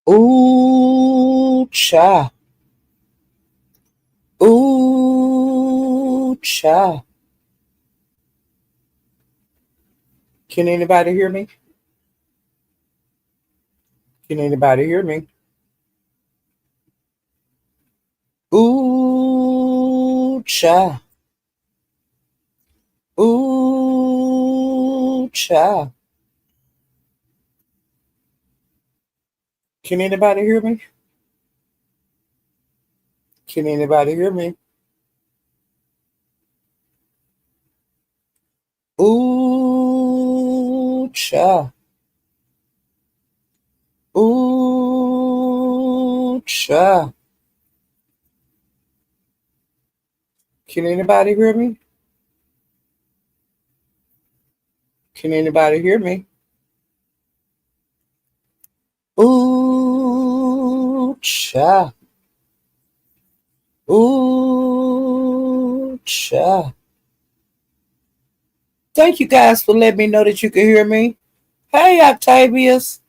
Ooh, cha. Ooh, cha. Can anybody hear me? Can anybody hear me? Ooh, cha. Ooh, cha. Can anybody hear me? Can anybody hear me? Ooh, cha. Ooh, cha. Can anybody hear me? Can anybody hear me? Ooh, cha. Ooh, cha. Thank you guys for letting me know that you can hear me. Hey, Octavius.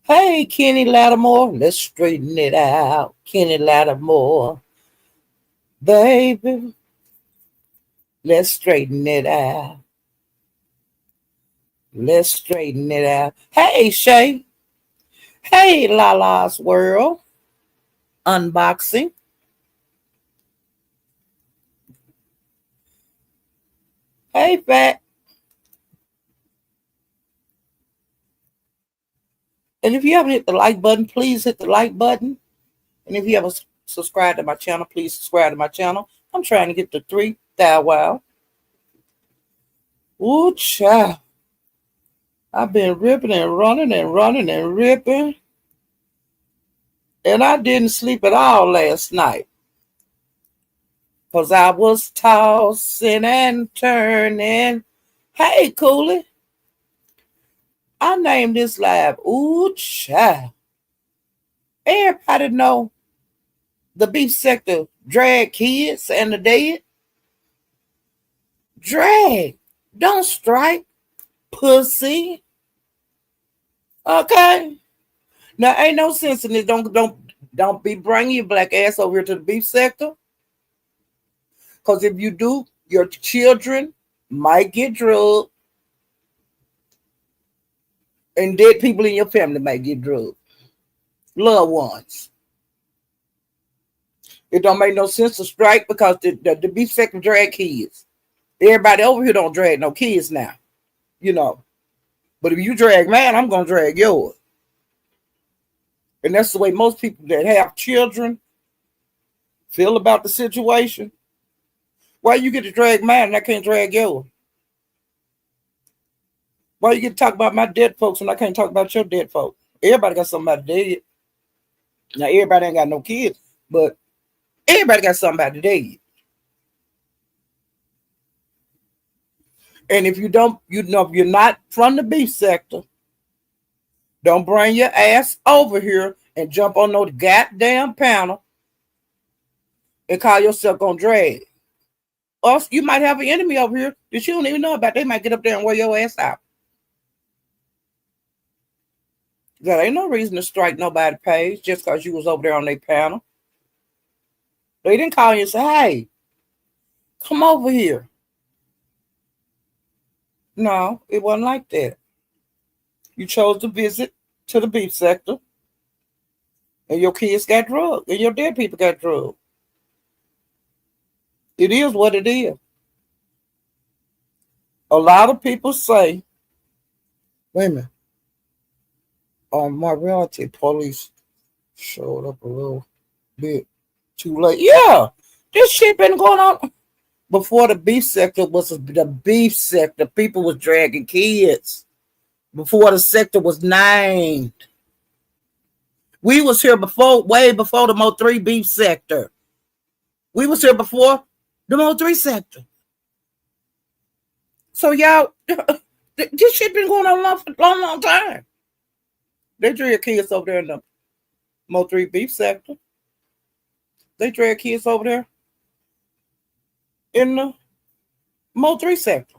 Hey, Kenny Lattimore. Let's straighten it out. Kenny Lattimore. Baby, let's straighten it out. Let's straighten it out. Hey, Shay. Hey, Lala's World. Unboxing. Hey, Fat. And if you haven't hit the like button, please hit the like button. And if you haven't subscribed to my channel, please subscribe to my channel. I'm trying to get to 3,000. Wow. Ooh, child. I've been ripping and running and running and ripping. And I didn't sleep at all last night. Because I was tossing and turning. Hey, Cooley. I named this live, Ooh, child. Everybody know the beef sector drag kids and the dead. Drag. Don't strike, pussy. Okay? Now, ain't no sense in it. Don't be bringing your black ass over here to the beef sector. Because if you do, your children might get drugged. And dead people in your family might get drugged. Loved ones. It don't make no sense to strike because the beef sector drag kids. Everybody over here don't drag no kids now. You know. But if you drag mine, I'm going to drag yours. And that's the way most people that have children feel about the situation. Why you get to drag mine and I can't drag yours? Why you get to talk about my dead folks and I can't talk about your dead folks? Everybody got somebody dead. Now, everybody ain't got no kids, but everybody got somebody dead. And if you don't, you know, if you're not from the beef sector, don't bring your ass over here and jump on no goddamn panel and call yourself gonna drag. Or you might have an enemy over here that you don't even know about. They might get up there and wear your ass out. There ain't no reason to strike nobody's page just because you was over there on their panel. They didn't call you and say, hey, come over here. No, it wasn't like that. You chose to visit to the beef sector, and your kids got drugged, and your dead people got drugged. It is what it is. A lot of people say, wait a minute, my relative police showed up a little bit too late. Yeah, this shit been going on before the beef sector was the beef sector. People was dragging kids before the sector was named. We was here before, way before the Mo3 beef sector. We was here before the Mo3 sector. So y'all, this shit been going on for a long time. They drag kids over there in the Mo3 beef sector. They drag kids over there in the Mo3 sector.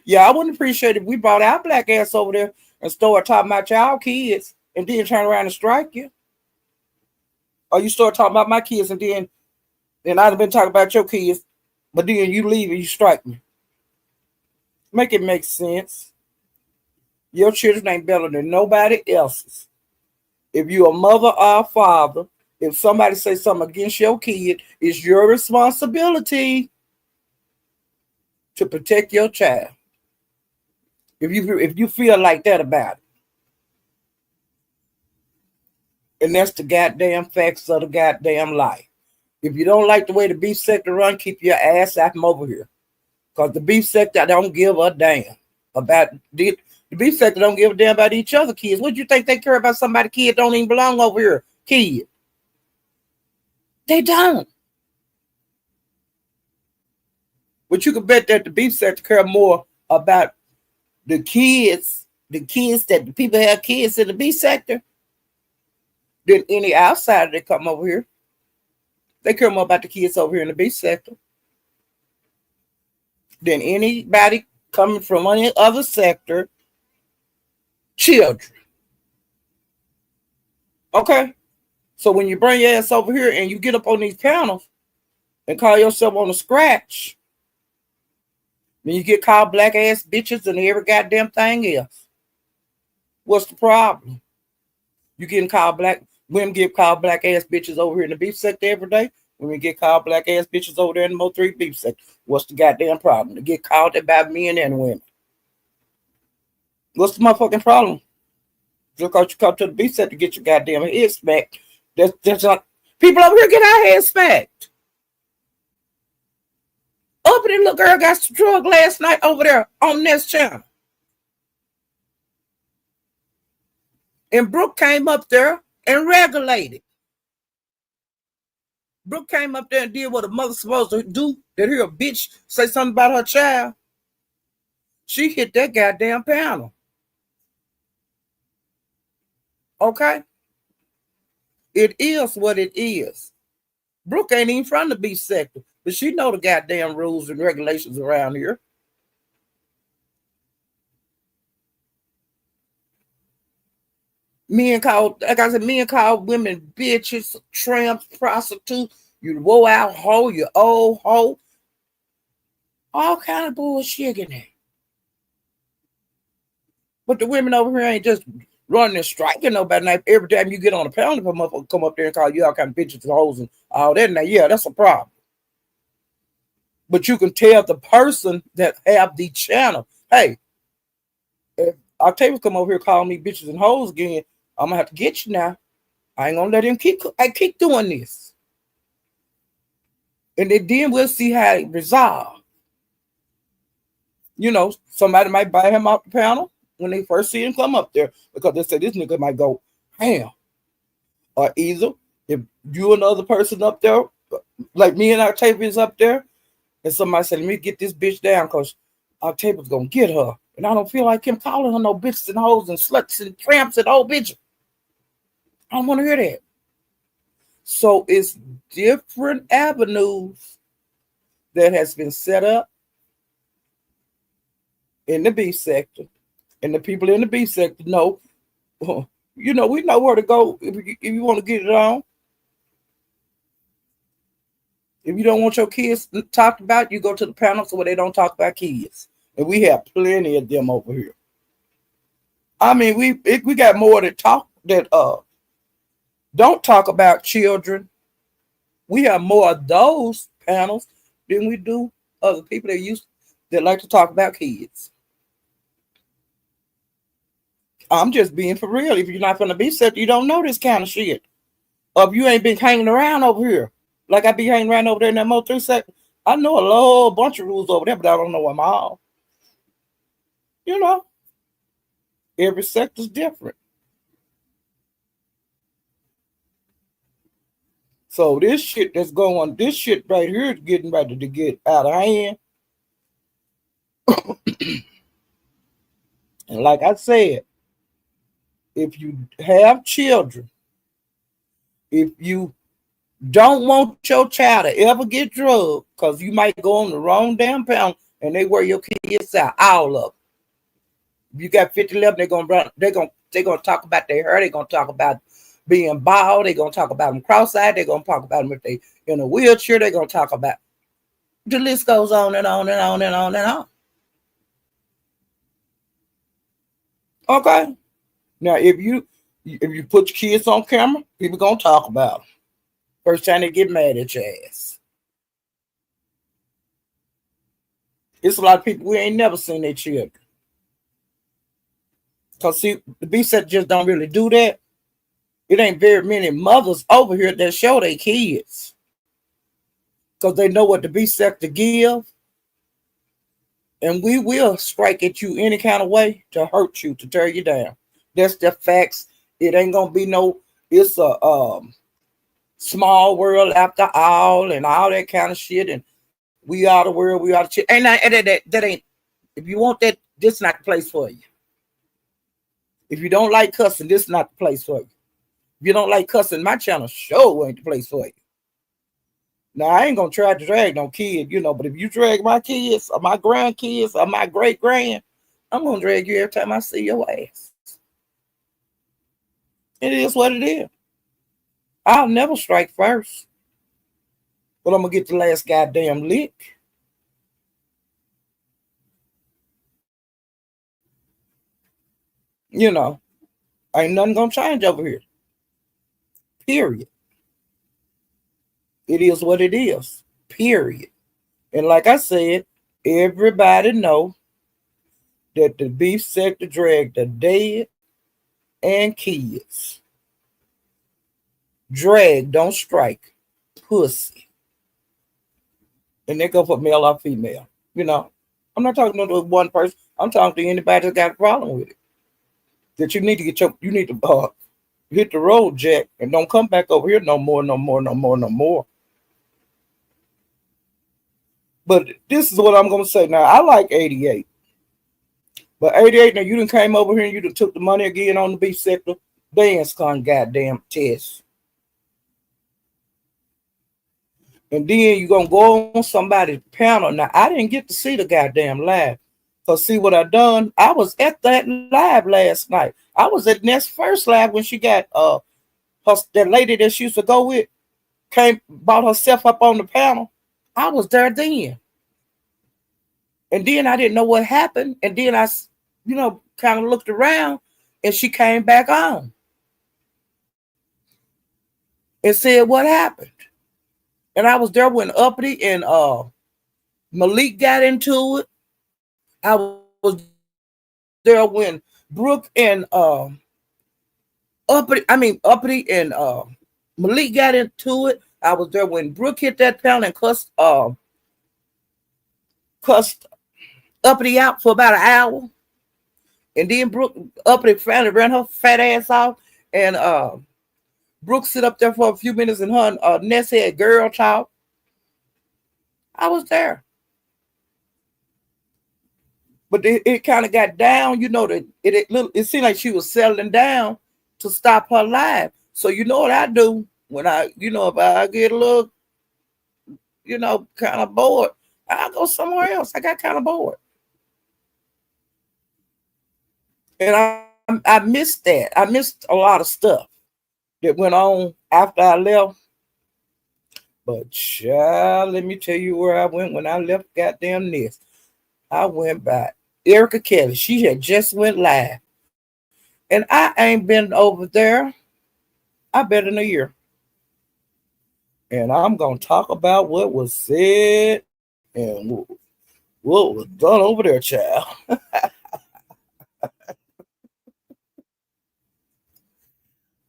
Yeah, I wouldn't appreciate if we brought our black ass over there and started talking about y'all kids and then turn around and strike you. Or you start talking about my kids and I'd have been talking about your kids, but then you leave and you strike me. Make it make sense. Your children ain't better than nobody else's. If you're a mother or a father, if somebody say something against your kid, it's your responsibility to protect your child. If you feel like that about it, and that's the goddamn facts of the goddamn life. If you don't like the way the beef sector run, keep your ass out from over here. Because the beef sector don't give a damn about the beef sector don't give a damn about each other kids. What do you think they care about somebody kid don't even belong over here? Kid. They don't. But you can bet that the beef sector care more about the kids that the people have kids in the beef sector than any outsider that come over here. They care more about the kids over here in the beef sector than anybody coming from any other sector. Children. Okay? So when you bring your ass over here and you get up on these panels and call yourself on a scratch, then you get called black ass bitches and every goddamn thing else. What's the problem? You getting called black women get called black ass bitches over here in the beef sector every day. Women get called black ass bitches over there in the Mo3 beef sector. What's the goddamn problem? To get called that by men and women. What's the motherfucking problem? Just because you come to the beef sector to get your goddamn head smacked. That's not people over here get our head smacked. Up and little girl got some drug last night over there on this channel. And Brooke came up there and regulated. Brooke came up there and did what a mother's supposed to do. Did hear a bitch say something about her child? She hit that goddamn panel. Okay? It is what it is. Brooke ain't even from the beef sector, but she know the goddamn rules and regulations around here. Men call, like I said, men call women bitches, tramps, prostitutes. You woe out hoe, you old hoe. All kind of bullshit in there. But the women over here ain't just running and striking nobody. Now, every time you get on a panel, if a motherfucker come up there and call you all kind of bitches and hoes and all that, now, yeah, that's a problem. But you can tell the person that have the channel, hey, if Octavia come over here calling me bitches and hoes again, I'm gonna have to get you now. I ain't gonna let him keep doing this. And then we'll see how it resolve. You know, somebody might buy him off the panel when they first see him come up there because they say this nigga might go ham. Or either if you and the other person up there, like me and Octavia's up there, and somebody said, let me get this bitch down because Octavia's gonna get her. And I don't feel like him calling her no bitches and hoes and sluts and tramps and old bitches. I don't want to hear that. So it's different avenues that has been set up in the beef sector. And the people in the beef sector know, you know, we know where to go if you want to get it on. If you don't want your kids talked about, you go to the panels where they don't talk about kids. And we have plenty of them over here. I mean, we got more that don't talk about children. We have more of those panels than we do other people that like to talk about kids. I'm just being for real. If you're not going to be set, you don't know this kind of shit. Or if you ain't been hanging around over here, like I be hanging around over there in that Mo3 sector, I know a whole bunch of rules over there, but I don't know them all. You know, every sector's different. So this shit that's going, this shit right here is getting ready to get out of hand. And like I said, if you have children, if you don't want your child to ever get drugged, because you might go on the wrong damn panel and they wear your kids out, all of them. If you got 50 left, they're gonna run. They're gonna talk about their hair. They're gonna talk about being bald. They're gonna talk about them cross-eyed. They're gonna talk about them if they in a wheelchair. They're gonna talk about. The list goes on and on and on and on and on. Okay. Now, if you put your kids on camera, people gonna talk about them. First time they get mad at your ass. It's a lot of people we ain't never seen their children. Because see, the B-set just don't really do that. It ain't very many mothers over here that show their kids. Because they know what the B-sector give. And we will strike at you any kind of way to hurt you, to tear you down. That's the facts. It ain't going to be no, it's a small world after all and all that kind of shit. And we are the world, we are the shit. And that ain't, if you want that, this is not the place for you. If you don't like cussing, this is not the place for you. If you don't like cussing, my channel sure ain't the place for you. Now, I ain't going to try to drag no kid, but if you drag my kids or my grandkids or my great-grand, I'm going to drag you every time I see your ass. It is what it is. I'll never strike first. But I'm going to get the last goddamn lick. Ain't nothing going to change over here. Period. It is what it is. Period. And like I said, everybody know that the beef sector drag the dead and kids. Drag, don't strike. Pussy. And they go for male or female. I'm not talking to one person. I'm talking to anybody that got a problem with it. That you need to hit the road, Jack, and don't come back over here no more. But this is what I'm going to say now. I like 88. But 88, now you done came over here and you done took the money again on the beef sector. Dance con goddamn test. And then you going to go on somebody's panel. Now, I didn't get to see the goddamn live. Because see what I done? I was at that live last night. I was at Nest's first live when she got that lady that she used to go with, brought herself up on the panel. I was there then. And then I didn't know what happened. And then I, kind of looked around and she came back on and said what happened. And I was there when Erbody and Malik got into it. I was there when Brooke and Erbody and Malik got into it. I was there when Brooke hit that panel and cussed Erbody out for about an hour. And then Erbody finally ran her fat ass off. And Brooke sit up there for a few minutes and her and Ness had girl talk. I was there. But it kind of got down, that it seemed like she was settling down to stop her live. So you know what I do when if I get a little, kind of bored, I'll go somewhere else. I got kind of bored. And I missed that. I missed a lot of stuff that went on after I left. But child, let me tell you where I went when I left goddamn Nest. I went by Erica Kelly. She had just went live. And I ain't been over there, I bet, in a year. And I'm going to talk about what was said and what was done over there, child.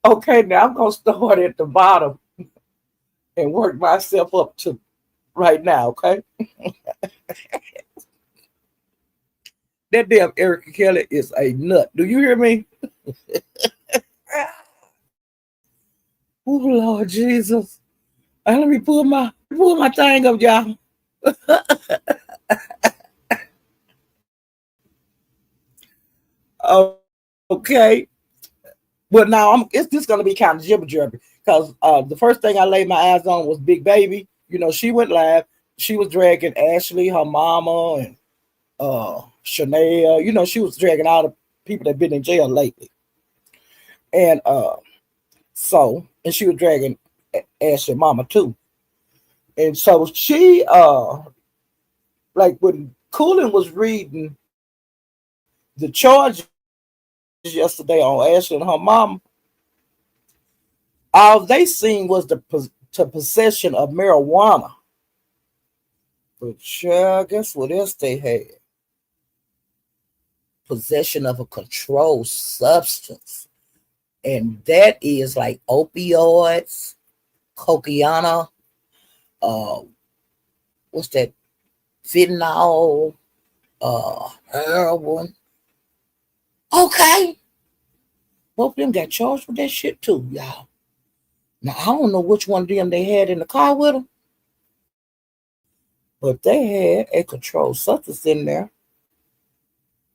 Okay, now I'm going to start at the bottom and work myself up to right now, okay? That damn Erica Kelly is a nut. Do you hear me? Oh, Lord Jesus. Let me pull my thing up, y'all. Okay. Well, now it's just going to be kind of jibber-jabber because the first thing I laid my eyes on was Big Baby. She went live. She was dragging Ashley, her mama, and Chanel, she was dragging all the people that been in jail lately. And and she was dragging Ashley mama too. And so she like when Coolin was reading the charges yesterday on Ashley and her mom, all they seen was the possession of marijuana. But guess what else they had? Possession of a controlled substance. And that is like opioids, cocaine, uh, what's that? Fentanyl, heroin. Okay. Both of them got charged with that shit too, y'all. Now I don't know which one of them they had in the car with them, but they had a controlled substance in there.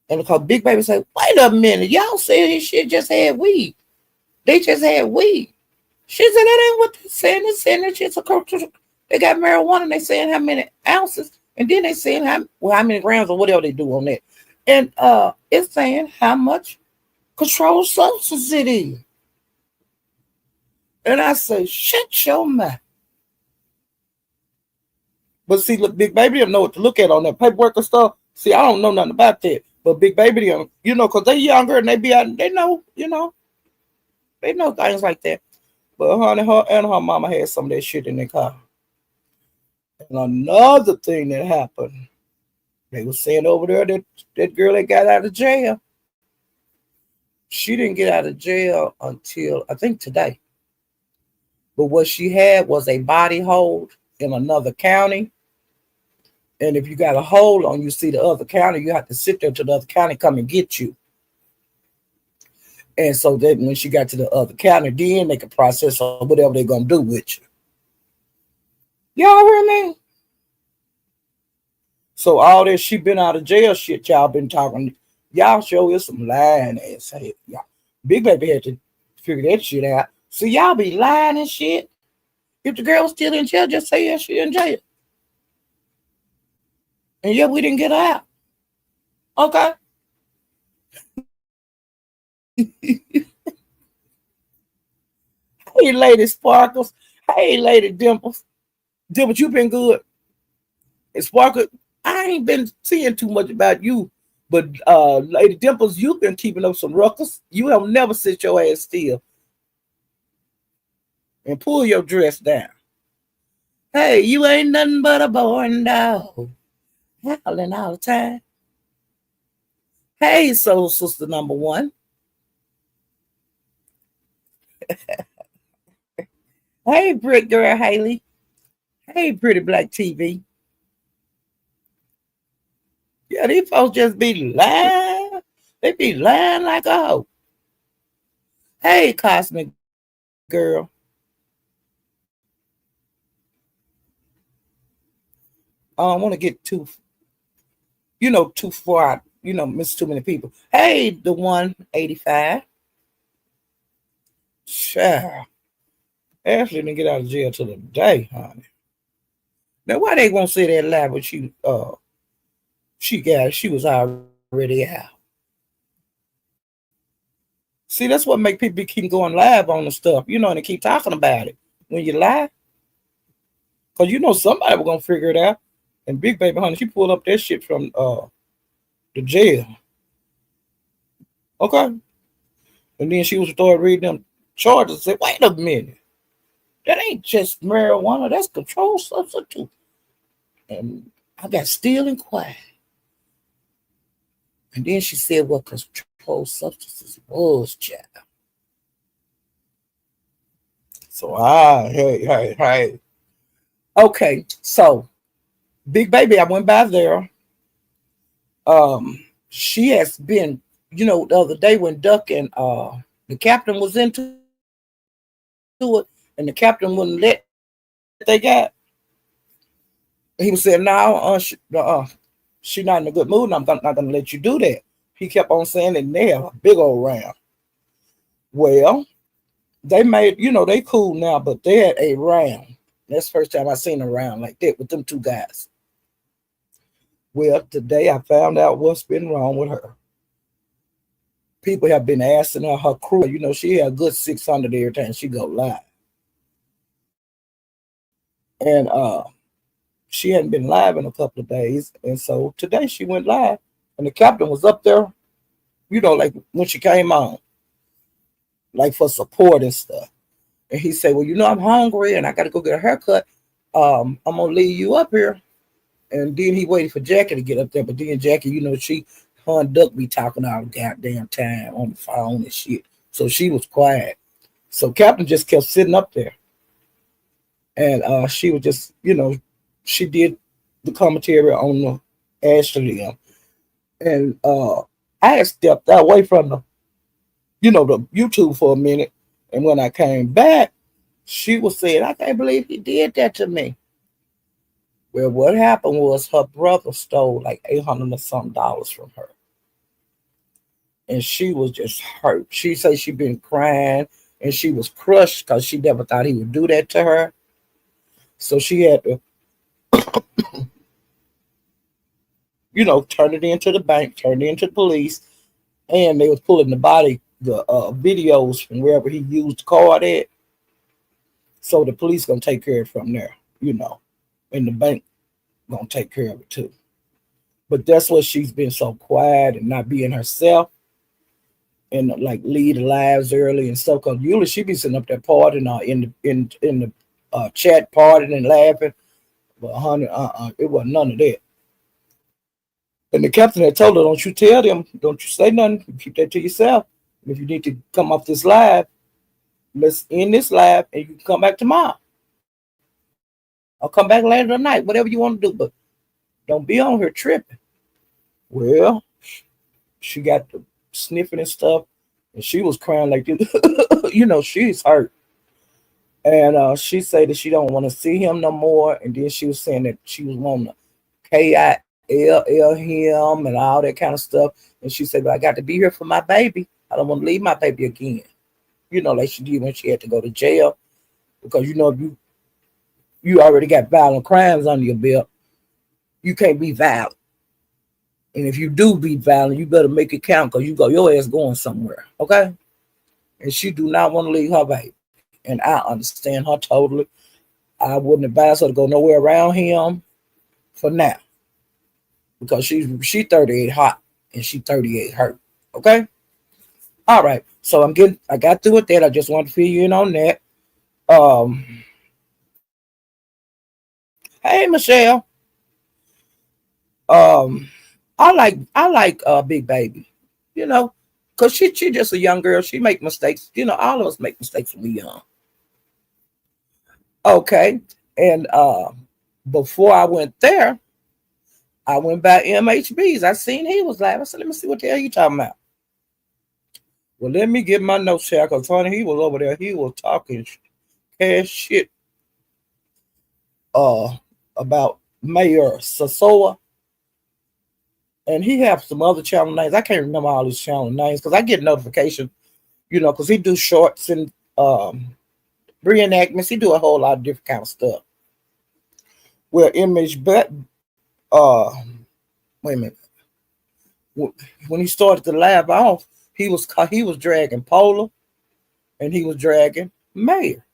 And because Big Baby said, wait a minute, y'all said this shit just had weed. They just had weed. She said, that ain't what they're saying. They're saying that shit's they got marijuana and they saying how many ounces. And then they saying how many grams or whatever they do on that. And it's saying how much controlled substance it is. And I say, shut your mouth. But see, look, Big Baby didn't know what to look at on that paperwork and stuff. See, I don't know nothing about that. But Big Baby, because they younger and they be out, they know things like that. But honey, her and her mama had some of that shit in their car. And another thing that happened, they were saying over there that girl that got out of jail, she didn't get out of jail until, I think, today. But what she had was a body hold in another county. And if you got a hold on, you see the other county, you have to sit there till the other county come and get you. And so then when she got to the other county, then they could process or whatever they're going to do with you. Y'all hear me? So all this she been out of jail shit y'all been talking. Y'all show is some lying ass head. Y'all. Big Baby had to figure that shit out. So y'all be lying and shit. If the girl was still in jail, just say she in jail. And yeah, we didn't get her out. Okay. Hey, Lady Sparkles. Hey, Lady Dimples. Dimples, you been good. And Sparkle, I ain't been seeing too much about you. But Lady Dimples, you've been keeping up some ruckus. You have never sit your ass still. And pull your dress down. Hey, you ain't nothing but a born dog. Howling all the time. Hey, soul sister number one. Hey, Brick Girl Haley. Hey, Pretty Black TV. Yeah, these folks just be lying. They be lying like a hoe. Hey, Cosmic Girl. I don't want to get too far, miss too many people. Hey, the 185. Sure. Ashley didn't get out of jail till today, honey. Now, why they won't say that lie, but she was already out. See, that's what make people keep going live on the stuff, and they keep talking about it when you lie. Because somebody was going to figure it out. And Big Baby, honey, she pulled up that shit from the jail. Okay? And then she was started reading them charges and said, wait a minute. That ain't just marijuana. That's controlled substance. And I got still and quiet. And then she said what controlled substances was, child. So, hey. Okay, so Big Baby, I went by there. She has been, the other day when Duck and the captain was into it, and the captain wouldn't let they got. He was saying, no, she's not in a good mood, and I'm not going to let you do that. He kept on saying it, and they have a big old round. Well, they made, they cool now, but they had a round. That's the first time I seen a round like that with them two guys. Well, today I found out what's been wrong with her. People have been asking her crew. She had a good 600 every time she go live. And she hadn't been live in a couple of days. And so today she went live. And the captain was up there, like when she came on, like for support and stuff. And he said, well, I'm hungry and I got to go get a haircut. I'm going to leave you up here. And then he waited for Jackie to get up there. But then Jackie, her and Duck be talking all the goddamn time on the phone and shit. So she was quiet. So Captain just kept sitting up there. And she was just, she did the commentary on the Ashley. And I had stepped away from the YouTube for a minute. And when I came back, she was saying, I can't believe he did that to me. Well, what happened was her brother stole like $800 or something from her. And she was just hurt. She said she'd been crying and she was crushed because she never thought he would do that to her. So she had to, turn it into the bank, turn it into the police. And they was pulling the videos from wherever he used the card at. So the police going to take care of it from there, and the bank going to take care of it too. But that's what she's been so quiet and not being herself and like lead the lives early and stuff. Because usually she be sitting up there partying in the chat partying and laughing. But honey, it wasn't none of that. And the captain had told her, don't you tell them, don't you say nothing, you keep that to yourself. If you need to come off this live, let's end this live and you can come back tomorrow. I'll come back later tonight, whatever you want to do, but don't be on here tripping. Well, she got the sniffing and stuff, and she was crying like this. She's hurt. And she said that she don't want to see him no more. And then she was saying that she was wanting to KILL him and all that kind of stuff. And she said, but I got to be here for my baby. I don't want to leave my baby again. Like she did when she had to go to jail. Because, if you already got violent crimes under your belt, you can't be violent. And if you do be violent, you better make it count because your ass going somewhere. Okay? And she do not want to leave her baby. And I understand her totally. I wouldn't advise her to go nowhere around him for now. Because she 38 hot and she 38 hurt. Okay? All right. So I got through with that. I just want to fill you in on that. Hey Michelle. I like Big Baby, because she just a young girl. She make mistakes. All of us make mistakes when we young. Okay. And before I went there, I went by MHB's. I seen he was live. I said, let me see what the hell you talking about. Well, let me get my notes here because honey, he was over there. He was talking cash shit about Mayor Sosoa. And he has some other channel names. I can't remember all his channel names because I get notifications, because he do shorts and reenactments. He do a whole lot of different kind of stuff. Well, wait a minute. When he started the live off, he was dragging Polar and he was dragging Mayor.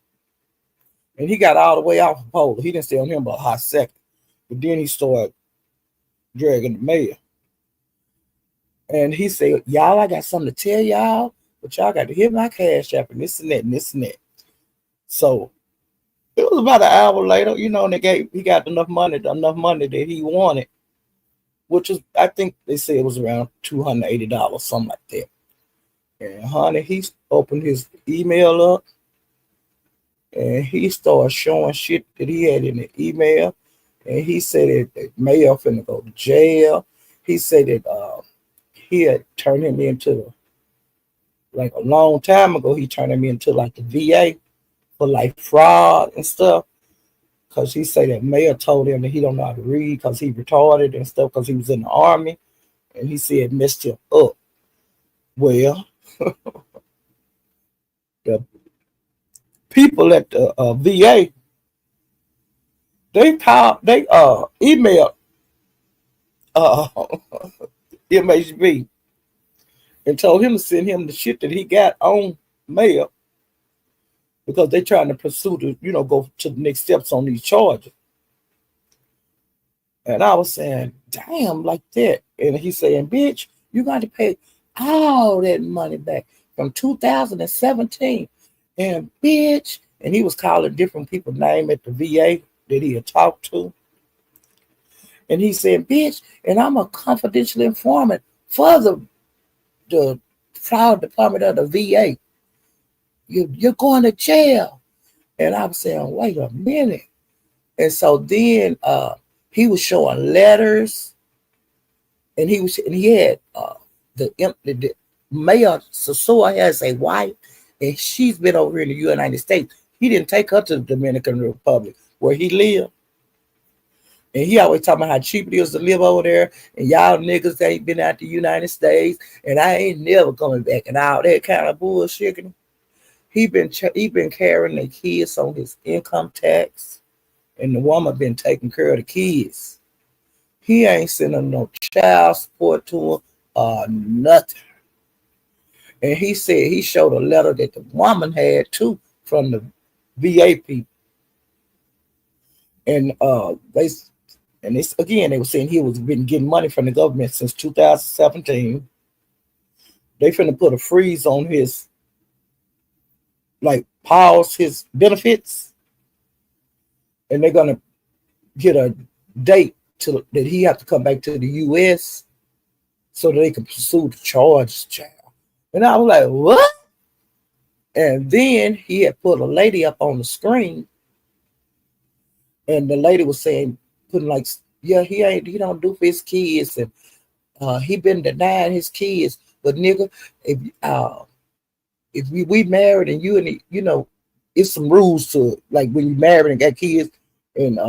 And he got all the way off of Polar. He didn't stay on him but a hot second. But then he started dragging the Mayor. And he said, y'all, I got something to tell y'all, but y'all got to hit my cash app and this and that and this and that. So it was about an hour later, and he got enough money that he wanted, which is, I think they said it was around $280, something like that. And honey, he opened his email up and he started showing shit that he had in the email. And he said that Mayor finna go to jail. He said that he had turned him into, like a long time ago, he turned him into like the VA for like fraud and stuff. Because he said that Mayor told him that he don't know how to read because he retarded and stuff because he was in the Army. And he said it messed him up. Well, the people at the VA, they emailed uh, MHB and told him to send him the shit that he got on mail because they trying to pursue the, go to the next steps on these charges. And I was saying, damn, like that. And he's saying, bitch, you got to pay all that money back from 2017. And bitch, and he was calling different people's name at the VA that he had talked to. And he said, bitch, and I'm a confidential informant for the fraud department of the VA. You're going to jail. And I was saying, wait a minute. And so then he was showing letters, and he had the Mayor Sosua has a wife, and she's been over here in the United States. He didn't take her to the Dominican Republic where he lived. And he always talking about how cheap it is to live over there, and y'all niggas ain't been out the United States, and I ain't never coming back, and all that kind of bullshit. He been carrying the kids on his income tax, and the woman been taking care of the kids. He ain't sending no child support to him or nothing. And he said he showed a letter that the woman had too from the VA people. And they were saying he was been getting money from the government since 2017. They finna put a freeze on his, like pause his benefits, and they're gonna get a date that he have to come back to the U.S. so that they can pursue the charges, child. And I was like, what? And then he had put a lady up on the screen, and the lady was saying, putting like, yeah, he don't do for his kids, and he been denying his kids. But nigga, if we married and you and it's some rules to it. Like when you married and got kids, and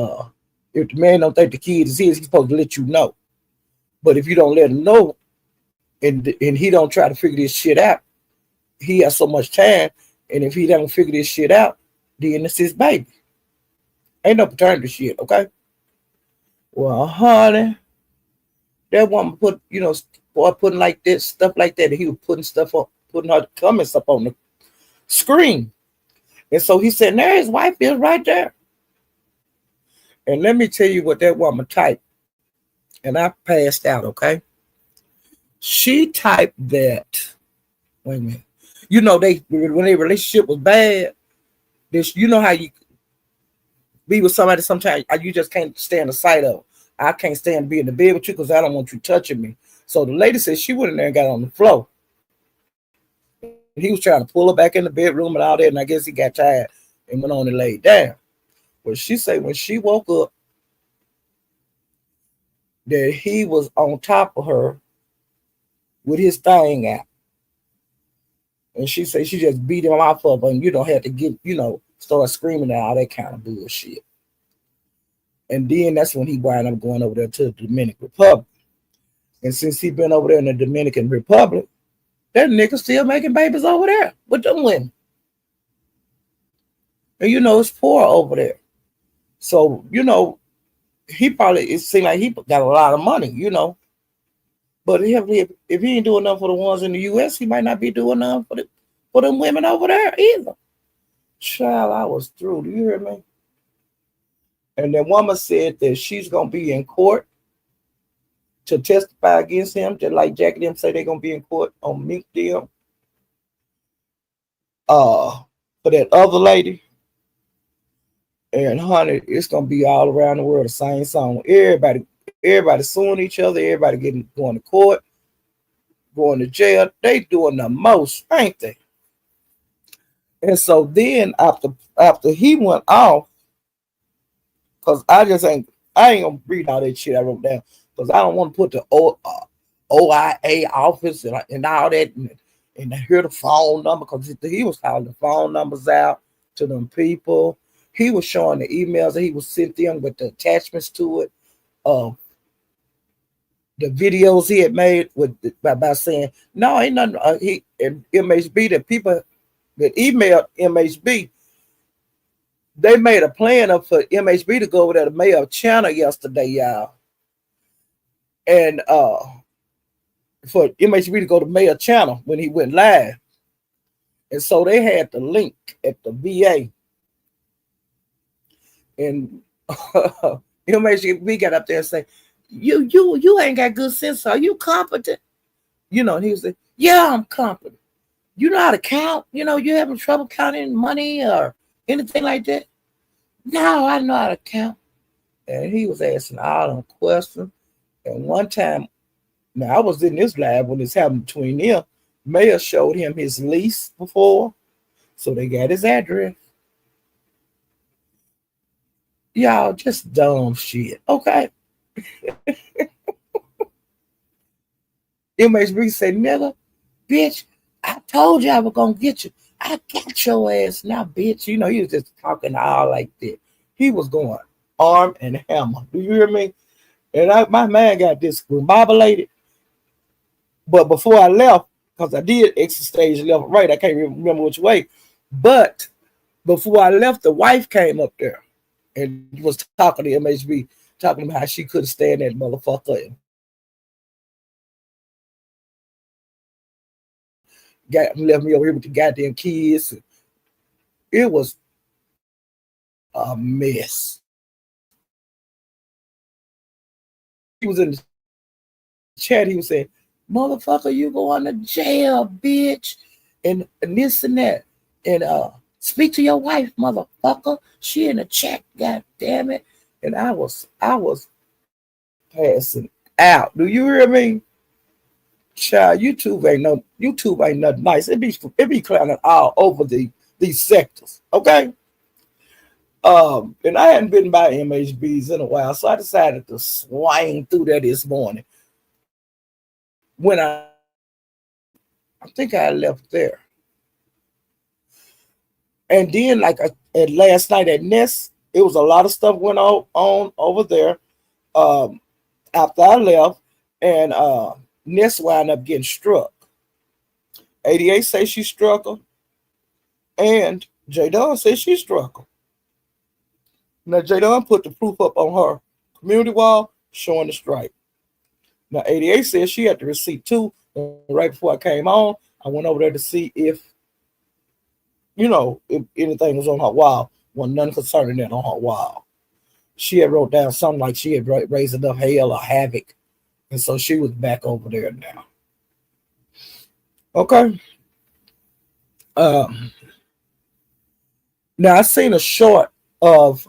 if the man don't think the kid is his, he's supposed to let you know. But if you don't let him know, and he don't try to figure this shit out, he has so much time, and if he don't figure this shit out, then it's his baby. Ain't no paternity shit, okay? Well, honey, that woman put, putting like this, stuff like that, and he was putting stuff up, putting her comments up on the screen. And so he said, there his wife is right there. And let me tell you what that woman typed. And I passed out, okay? She typed that, wait a minute. When their relationship was bad, how you be with somebody sometimes, you just can't stand the sight of. I can't stand to be in the bed with you because I don't want you touching me. So the lady said she went in there and got on the floor. And he was trying to pull her back in the bedroom and all that, and I guess he got tired and went on and laid down. But she said when she woke up, that he was on top of her with his thing out. And she said she just beat him off of her, and had to get, start screaming and all that kind of bullshit. And then that's when he wound up going over there to the Dominican Republic. And since he been over there in the Dominican Republic, that nigga still making babies over there with them women. And it's poor over there. So, he probably, it seemed like he got a lot of money, But if he ain't doing nothing for the ones in the U.S., he might not be doing nothing for them women over there either. Child, I was through. Do you hear me? And the woman said that she's going to be in court to testify against him, just like Jackie them say they're going to be in court on Mink them. For that other lady. And honey, it's going to be all around the world the same song. Everybody suing each other. Everybody going to court, going to jail. They doing the most, ain't they? And so then after he went off, because I ain't gonna read all that shit I wrote down, because I don't want to put the OIA office and all that and hear the phone number, because he was calling the phone numbers out to them people. He was showing the emails that he was sent them with the attachments to it. The videos he had made by saying, no, ain't nothing. He and MHB, the people that emailed MHB, they made a plan up for MHB to go over there to Mayor Channel yesterday, y'all. and for MHB to go to Mayor channel when he went live. And so they had the link at the VA. And MHB got up there and say, you ain't got good sense. Are you competent? And he was like, yeah, I'm competent. You know how to count? You having trouble counting money or anything like that? No, I know how to count. And he was asking all them questions. And one time, now I was in this lab when this happened between them. Mayor showed him his lease before, so they got his address. Y'all just dumb shit, okay? MHB said, nigga, bitch, I told you I was gonna get you. I got your ass now, bitch. He was just talking all like that. He was going arm and hammer. Do you hear me? And my man got discombobulated. But before I left, because I did exit stage left right, I can't remember which way. But before I left, the wife came up there and was talking to MHB, talking about how she couldn't stand that motherfucker. Left me over here with the goddamn kids. It was a mess. He was in the chat. He was saying, motherfucker, you going to jail, bitch. And this and that. And speak to your wife, motherfucker. She in the chat, god damn it. And I was passing out. Do you hear me? Child, YouTube ain't nothing nice. It be clowning all over these sectors. Okay. And I hadn't been by MHBs in a while, so I decided to swing through there this morning. When I think I left there. And then and last night at Nest, it was a lot of stuff went on over there after I left, and Nest wound up getting struck. 88 say she struck her, and J Dunn says she struck her. Now J Dunn put the proof up on her community wall showing the strike. Now 88 says she had the receipt too. And right before I came on, I went over there to see if anything was on her wall. Wasn't none concerning that on her wall. She had wrote down something like she had raised enough hell or havoc. And so she was back over there now. Okay. Now I seen a short of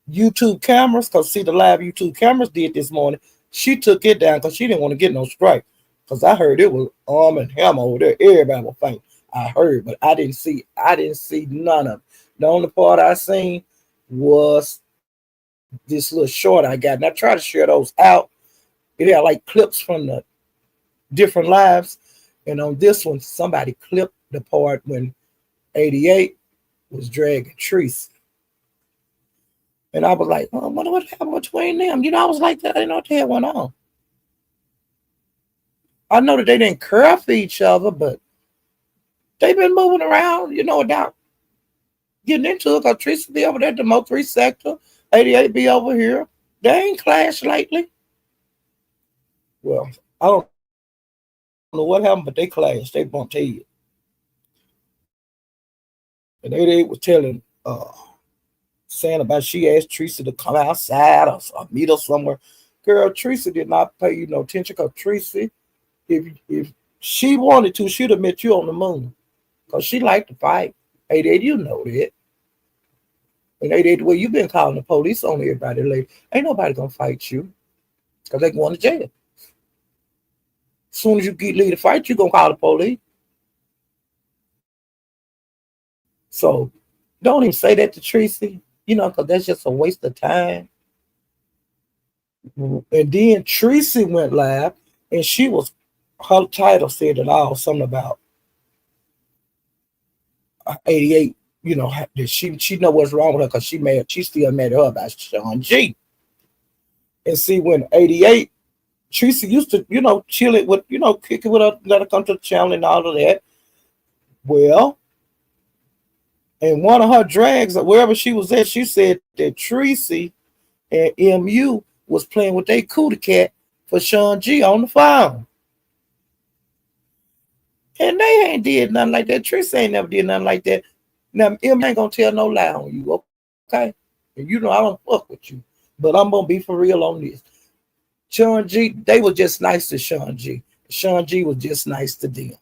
YouTube cameras, because see the live YouTube cameras did this morning. She took it down because she didn't want to get no strike. Because I heard it was arm and hammer over there. Everybody was faint. I heard, but I didn't see none of it. The only part I seen was this little short I got. And I tried to share those out. It had like clips from the different lives. And on this one, somebody clipped the part when 88 was dragging Trice. And I was like, oh, I wonder what happened between them. I was like that. I didn't know what the hell went on. I know that they didn't curve each other, but they've been moving around, without getting into it. Because Trice be over there at the Mo 3 sector. 88 be over here. They ain't clashed lately. Well, I don't know what happened, but they clashed. They bumped heads. And 88 was saying about she asked Trice to come outside or meet her somewhere. Girl, Trice did not pay you no attention, because Trice, if she wanted to, she'd have met you on the moon. Because she liked to fight. 88, you know that. And 88, well, you've been calling the police on everybody lately. Ain't nobody going to fight you. Because they going to jail. As soon as you leave the fight, you're going to call the police. So don't even say that to Tracy, because that's just a waste of time. And then Tracy went live, and her title said it all, something about 88, that she know what's wrong with her, because she still mad at her about Sean G. And see, when 88, Tracy used to, chill it with, kick it with her, let her come to the channel and all of that. Well, and one of her drags, or wherever she was at, she said that Tracy and MU was playing with their cootie cat for Sean G on the phone. And they ain't did nothing like that. Trice ain't never did nothing like that. Now, M ain't gonna tell no lie on you, okay? And you know I don't fuck with you. But I'm gonna be for real on this. Sean G, they were just nice to Sean G. Sean G was just nice to them.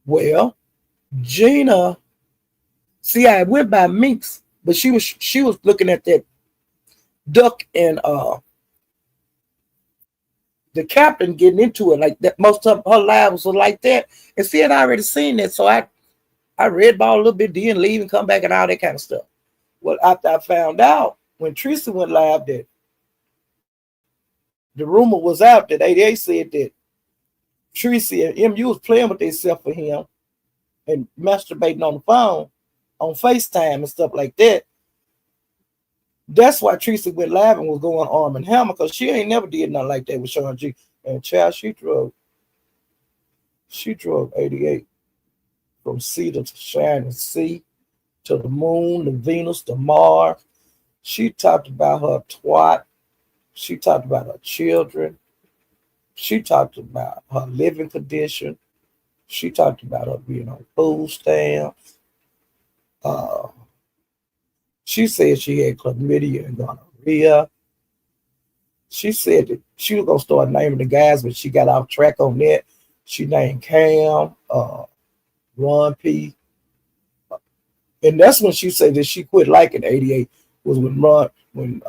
Well, Gina, see, I went by Minx, but she was looking at that duck and the captain getting into it like that. Most of her lives were like that. And see, I'd already seen that. So I read about a little bit, then leave and come back and all that kind of stuff. Well, after I found out when Trice went live that the rumor was out that 88 said that Trice and MU was playing with themselves for him and masturbating on the phone, on FaceTime and stuff like that. That's why Trice went live and was going arm and hammer, because she ain't never did nothing like that with Sean G. And child, she drove 88 from sea to shining sea to the moon, to Venus, to Mars. She talked about her twat. She talked about her children. She talked about her living condition. She talked about her being on food stamps. Uh, she said she had chlamydia and gonorrhea. She said that she was gonna start naming the guys, but she got off track on that. She named Cam, Ron P. And that's when she said that she quit liking 88 was when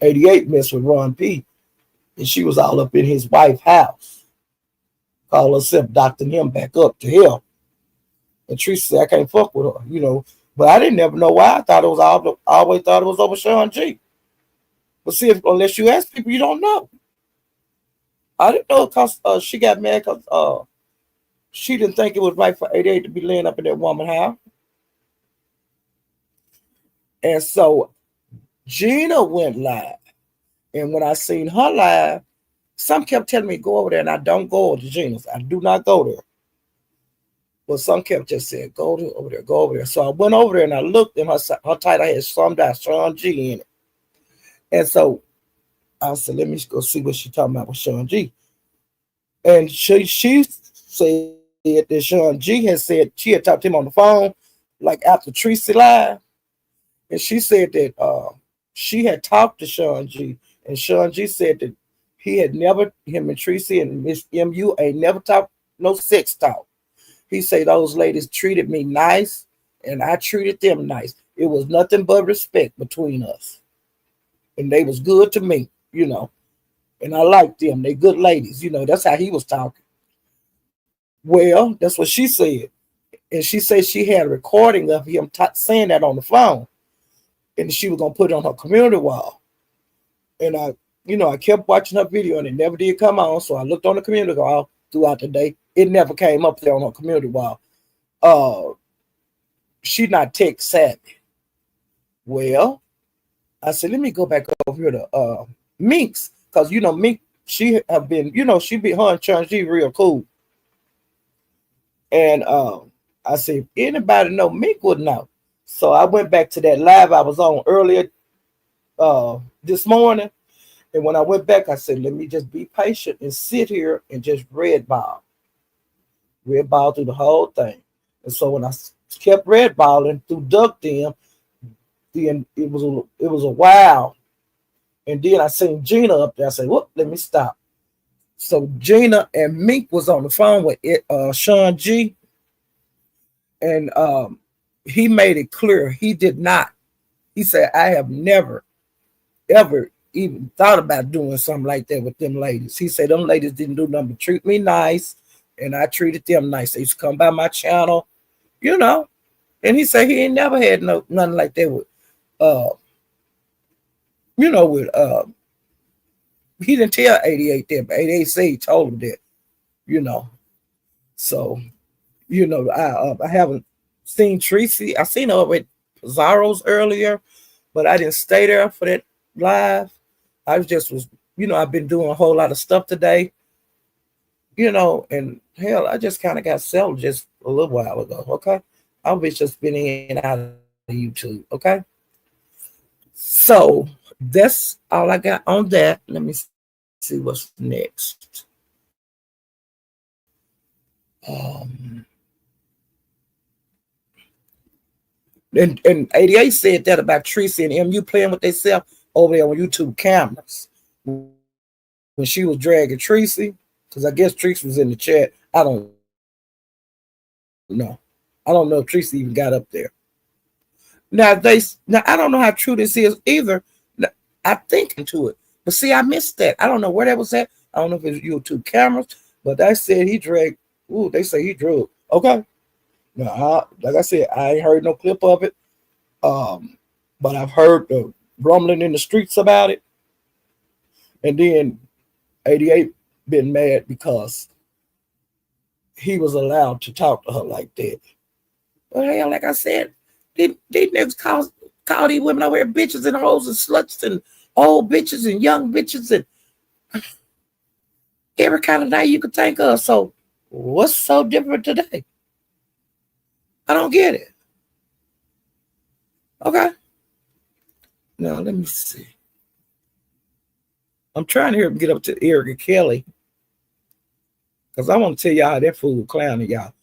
88 messed with Ron P. And she was all up in his wife's house. Called herself doctoring him back up to hell. And Trice said, I can't fuck with her, you know. But I didn't ever know why. I always thought it was over Sean G. But see, unless you ask people, you don't know. I didn't know because she got mad because she didn't think it was right for 88 to be laying up in that woman's house. And so Gina went live. And when I seen her live, some kept telling me go over there, and I don't go to Gina's. I do not go there. But some kept just saying, go over there, go over there. So I went over there and I looked, and her title had Sean G in it. And so I said, let me go see what she's talking about with Sean G. And she said that Sean G had said she had talked to him on the phone, like after Trice live. And she said that she had talked to Sean G. And Sean G said that him and Trice and Miss MU ain't never talked no sex talk. He said those ladies treated me nice and I treated them nice. It was nothing but respect between us. And they was good to me, you know. And I liked them. They good ladies, you know. That's how he was talking. Well, that's what she said. And she said she had a recording of him saying that on the phone. And she was going to put it on her community wall. And I kept watching her video and it never did come on. So I looked on the community wall throughout the day. It never came up there on her community wall. She not tech savvy. Well, I said, let me go back over here to Minx. Because, Mink, she have been, she be her and Sean G real cool. And I said, if anybody know, Mink would know. So I went back to that live I was on earlier this morning. And when I went back, I said, let me just be patient and sit here and just red ball through the whole thing. And so when I kept red balling through Duck Them, then it was a while. And then I seen Gina up there. I said, whoop, let me stop. So Gina and Mink was on the phone with Sean G. And he made it clear he did not. He said, I have never, ever even thought about doing something like that with them ladies. He said, them ladies didn't do nothing but treat me nice, and I treated them nice. They used to come by my channel, And he said he ain't never had nothing like that with, he didn't tell 88 that, but 88 said he told him that, So, I haven't seen Trice. I seen her with Pizarro's earlier, but I didn't stay there for that live. I was, I've been doing a whole lot of stuff today, and hell, I just kind of got settled just a little while ago, okay? I've just been in and out of YouTube, okay? So that's all I got on that. Let me see what's next. And 88 said that about Trice and MU playing with themselves over there on YouTube cameras when she was dragging Tracy, because I guess Trice was in the chat. I don't know. I don't know if Tracy even got up there. Now I don't know how true this is either. I think into it, but see, I missed that. I don't know where that was at. I don't know if it was YouTube cameras, but they said he dragged. Ooh, they say he drug. Okay. Now, like I said, I ain't heard no clip of it. But I've heard the rumbling in the streets about it. And then 88 been mad because he was allowed to talk to her like that. But hell, like I said, these niggas call these women over here bitches and hoes and sluts and old bitches and young bitches and every kind of name you could think of. So what's so different today? I don't get it. Okay. Now let me see. I'm trying to hear him get up to Eric and Kelly, because I want to tell y'all how that fool clowning y'all.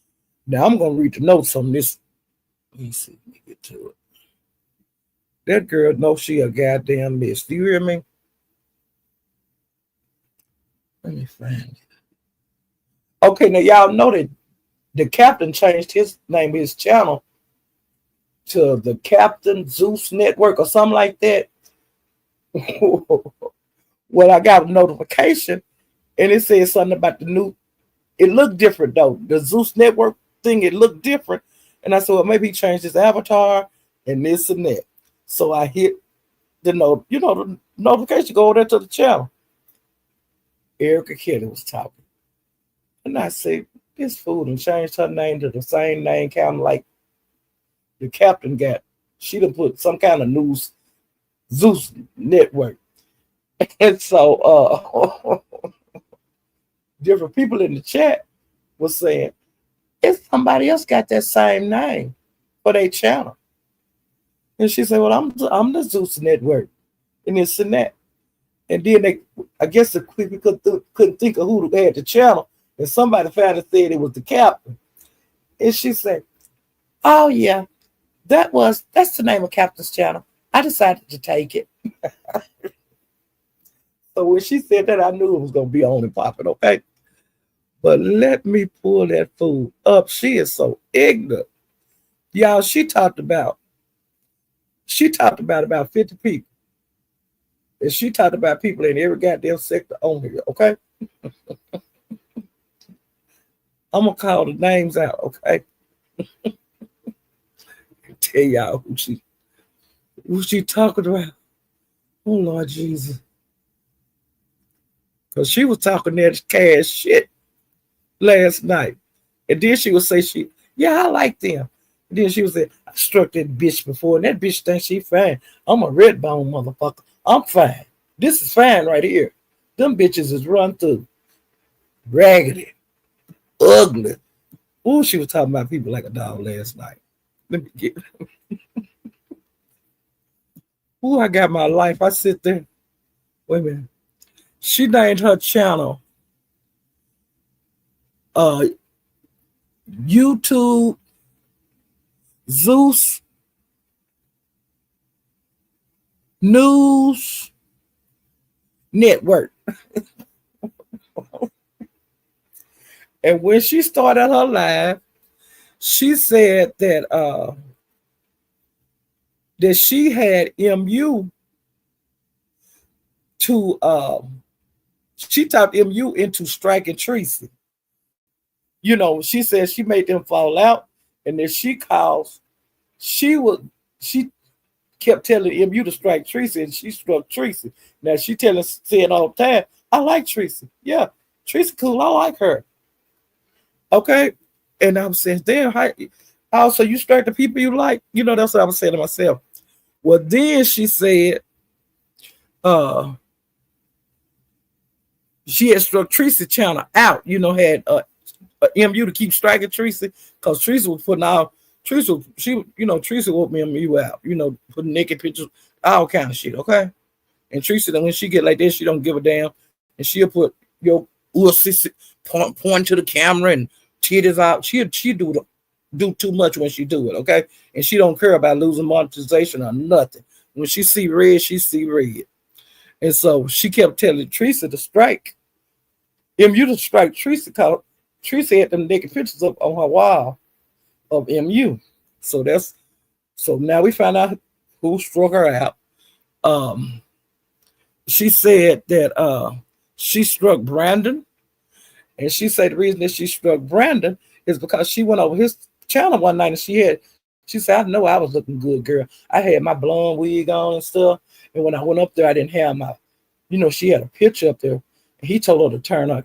Now I'm gonna read the notes on this. Let me see. Let me get to it. That girl knows she a goddamn miss. Do you hear me? Let me find it. Okay, now y'all know that the captain changed his name, his channel, to the Captain Zeus Network or something like that. Well, I got a notification and it said something about the new. It looked different though. The Zeus Network thing, it looked different. And I said, well, maybe he changed his avatar and this and that. So I hit the note, the notification, go over there to the channel. Erica Kelly was talking. And I said, this fool done changed her name to the same name, kind of like the captain got. She done put some kind of news Zeus Network. And so different people in the chat was saying, if somebody else got that same name for their channel. And she said, well, I'm the Zeus Network. And this and that. And then I guess the people couldn't think of who had the channel. And somebody finally said it was the captain. And she said, oh yeah, that's the name of Captain's channel. I decided to take it. So when she said that, I knew it was going to be on and popping, okay? But let me pull that fool up. She is so ignorant. Y'all, she talked about about 50 people. And she talked about people in every goddamn sector on here, okay? I'm going to call the names out, okay? Tell y'all who she talking about. Oh, Lord Jesus. Because she was talking that cash shit last night. And then she would say, I like them. And then she would say, I struck that bitch before, and that bitch thinks she fine. I'm a red bone motherfucker. I'm fine. This is fine right here. Them bitches is run through. Raggedy. Ugly. Ooh, she was talking about people like a dog last night. Let me get Ooh, I got my life. I sit there. Wait a minute. She named her channel YouTube Zeus News Network. And when she started her live, she said that she had MU to she talked MU into striking Tracy. She said she made them fall out, and then she kept telling MU to strike Tracy, and she struck Tracy. Now she saying all the time, I like Tracy. Yeah, Tracy cool. I like her. Okay. And I'm saying, damn, also you strike the people you like. That's what I was saying to myself. Well, then she said, she had struck Tracy channel out, had MU to keep striking Tracy, because Tracy was putting out, Tracy woke MU out, putting naked pictures, all kind of shit, okay? And Tracy, when she get like this, she don't give a damn. and she'll put your point to the camera and titties out. She do too much when she do it, okay? And she don't care about losing monetization or nothing. When she see red, she see red. And so she kept telling Trice to strike. MU to strike Trice because Trice had them naked pictures up on her wall of MU. So now we found out who struck her out. She said that she struck Brandon, and she said the reason that she struck Brandon is because she went over his channel one night and she said, I know I was looking good, girl. I had my blonde wig on and stuff. And when I went up there, I didn't have my, she had a picture up there. And he told her to turn her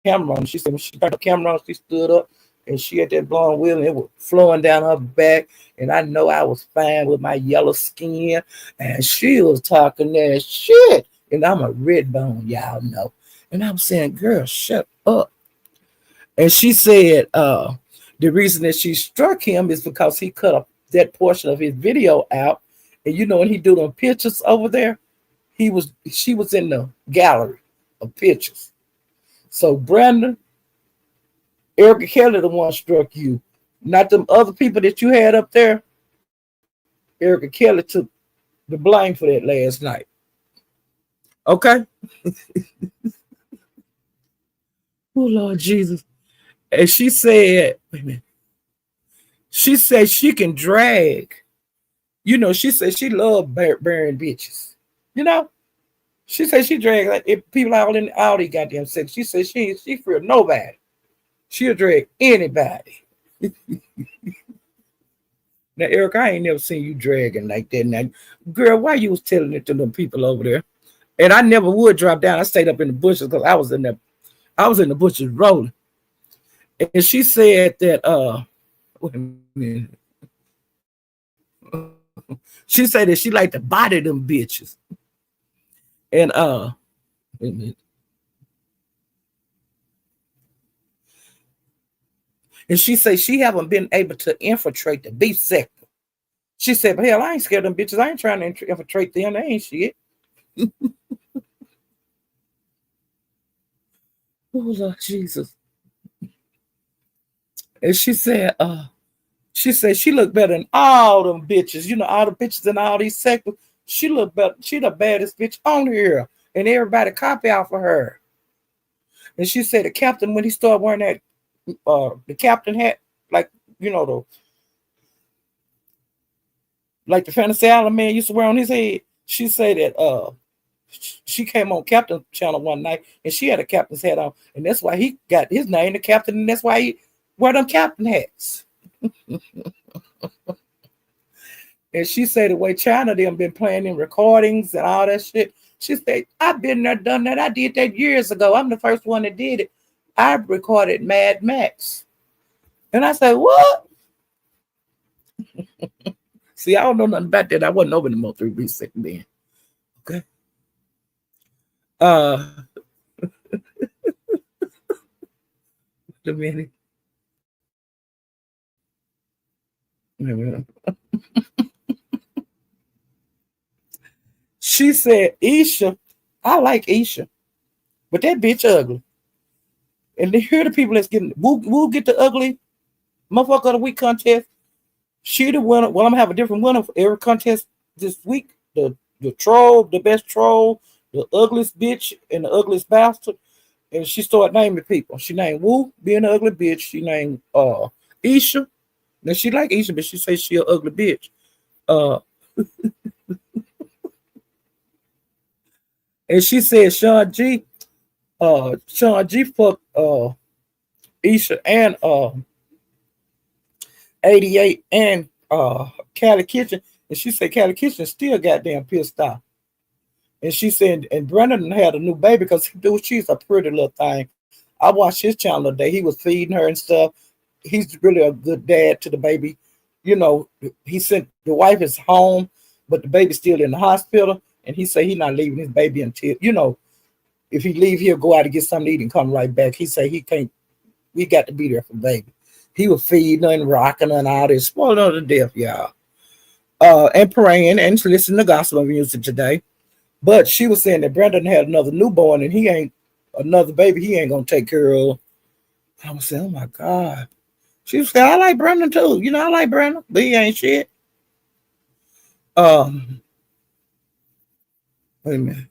camera on. She said when she turned the camera on, she stood up and she had that blonde wig and it was flowing down her back. And I know I was fine with my yellow skin. And she was talking that shit. And I'm a red bone, y'all know. And I'm saying, girl, shut up. And she said the reason that she struck him is because he cut up that portion of his video out. And when he do them pictures over there, she was in the gallery of pictures. So Brandon, Erica Kelly, the one struck you, not them other people that you had up there. Erica Kelly took the blame for that last night. Okay. Oh Lord Jesus. And she said, wait a minute. She said she can drag. She said she loved burying bitches. She said she dragged like if people out in all these goddamn sex. She said she feared nobody. She'll drag anybody. Now, Eric, I ain't never seen you dragging like that. Now, girl, why you was telling it to them people over there? And I never would drop down. I stayed up in the bushes because I was in the bushes rolling. And she said that wait a minute. She said that she liked to body them bitches. And wait a minute. And she said she haven't been able to infiltrate the beef sector. She said, but hell, I ain't scared of them bitches. I ain't trying to infiltrate them. They ain't shit. Oh, Lord Jesus. And she said she looked better than all them bitches. All the bitches in all these sectors. She looked better. She the baddest bitch on here. And everybody copy out for her. And she said the captain, when he started wearing that the captain hat, like the Fantasy Island man used to wear on his head. She said that she came on Captain channel one night and she had a captain's hat on, and that's why he got his name, the captain, and that's why he wear them captain hats. And she said the way China them been playing in recordings and all that shit. She said, I've been there, done that. I did that years ago. I'm the first one that did it. I recorded Mad Max. And I said, what? See, I don't know nothing about that. I wasn't over the Mo 3B6 then. Okay. The minute. She said, Isha, I like Isha, but that bitch ugly. And here the people that's getting, we'll get the ugly motherfucker of the week contest. She the winner. Well, I'm gonna have a different winner for every contest this week. The troll, the best troll, the ugliest bitch, and the ugliest bastard. And she started naming people. She named Woo, being an ugly bitch. She named Isha. Now she like Isha, but she says she an ugly bitch. And she said Sean G fucked Isha and 88 and Cali Kitchen, and she said Cali Kitchen still goddamn pissed off. And she said, and Brendan had a new baby because she's a pretty little thing. I watched his channel today. He was feeding her and stuff. He's really a good dad to the baby. He sent the wife is home, but the baby's still in the hospital. And he said he's not leaving his baby until, if he leave, he'll go out to get something to eat and come right back. He said he can't, we got to be there for the baby. He was feeding her and rocking her and all this, spoiling her to death, y'all. And praying and listening to gospel music today. But she was saying that Brandon had another newborn and he ain't another baby. He ain't gonna take care of. I was saying, oh my God. She was saying, I like Brandon too. You know, I like Brandon, but he ain't shit. Wait a minute.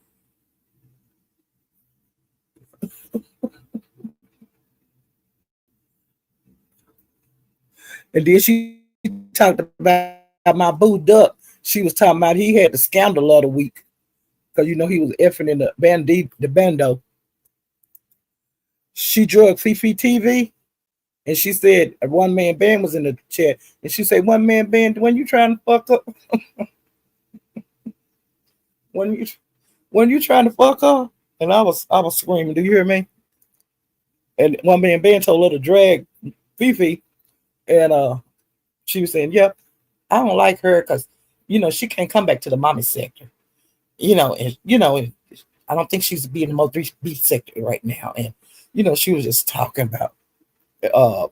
And then she talked about my boo Duck. She was talking about he had the scandal of the week because you know he was effing in the bando. She drug Fifi TV, and she said a one man band was in the chat, and she said one man band when you trying to fuck up, when you trying to fuck up, and I was screaming. Do you hear me? And one man band told her to drag Fifi, and she was saying, "Yep, I don't like her because you know she can't come back to the mommy sector, and I don't think she's being the most beat sector right now." And she was just talking about uh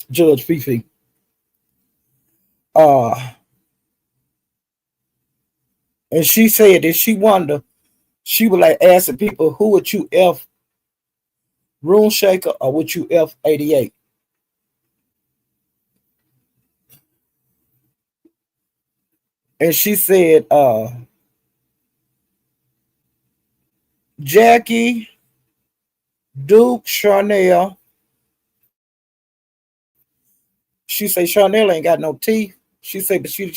Judge Fifi. Uh and she said that she would like asking people who would you F Rune Shaker or would you F 88? And she said Jackie, Duke, Charnel. She say Charnel ain't got no teeth. She say, but she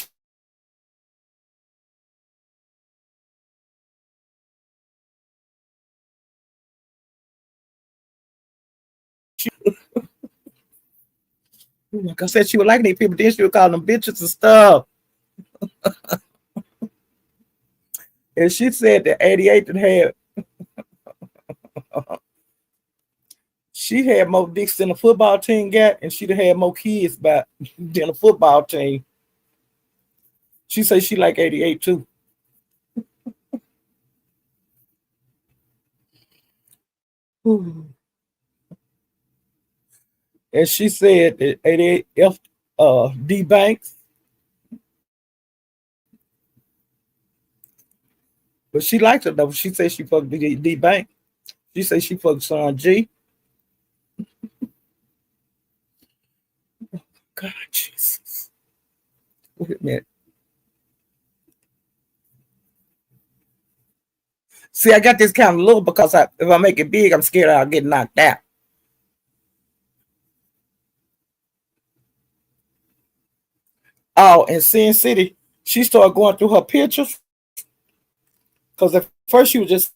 like I said, she would like these people. Then she would call them bitches and stuff. And she said that 88 that had she had more dicks than the football team got, and she'd have had more kids than the football team. She say she like 88 too. And she said that 88 F D Banks. But she liked it though. She said she fucked D Bank. She said she fucked Son G. God, Jesus. Wait a minute. See, I got this kind of low because if I make it big, I'm scared I'll get knocked out. Oh, in Sin City, she started going through her pictures because at first she was just,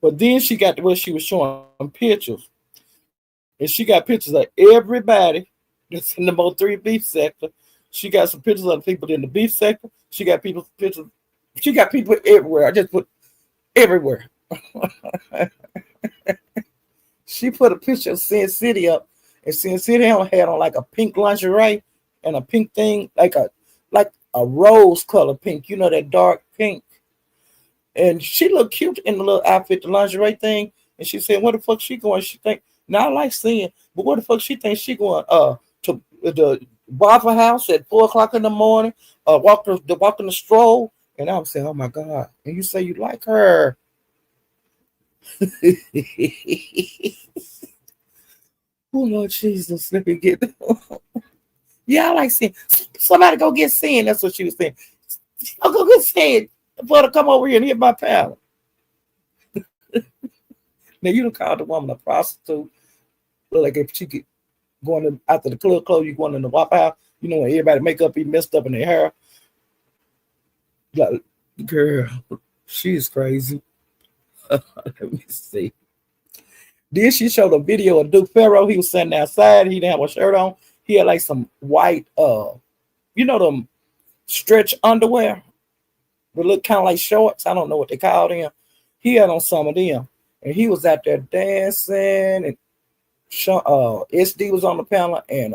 but then she got to where she was showing pictures, and she got pictures of everybody that's in the Mo 3 beef sector. She got some pictures of the people in the beef sector. She got people pictures. She got people everywhere. I just put everywhere. She put a picture of Sin City up, and Sin City had on like a pink lingerie and a pink thing, like a rose color pink. You know that dark pink. And she looked cute in the little outfit, the lingerie thing. And she said, "What the fuck she going?" She think, "Now I like seeing, but what the fuck she thinks she going to the Waffle House at 4 o'clock in the morning, walking the stroll." And I'm saying, "Oh my God!" And you say you like her. Oh Lord Jesus, let me get. Yeah, I like seeing somebody go get seen. That's what she was saying. I'll go get seen for to come over here and hit my pal. Now you don't call the woman a prostitute. Like if she get going to, after the club close, you going in the Waffle House. You know when everybody makeup be messed up in their hair. Like, girl, she's crazy. Let me see. Then she showed a video of Duke Ferro. He was standing outside. He didn't have a shirt on. He had like some white, them stretch underwear. They look kind of like shorts. I don't know what they call them. He had on some of them. And he was out there dancing. And SD was on the panel. And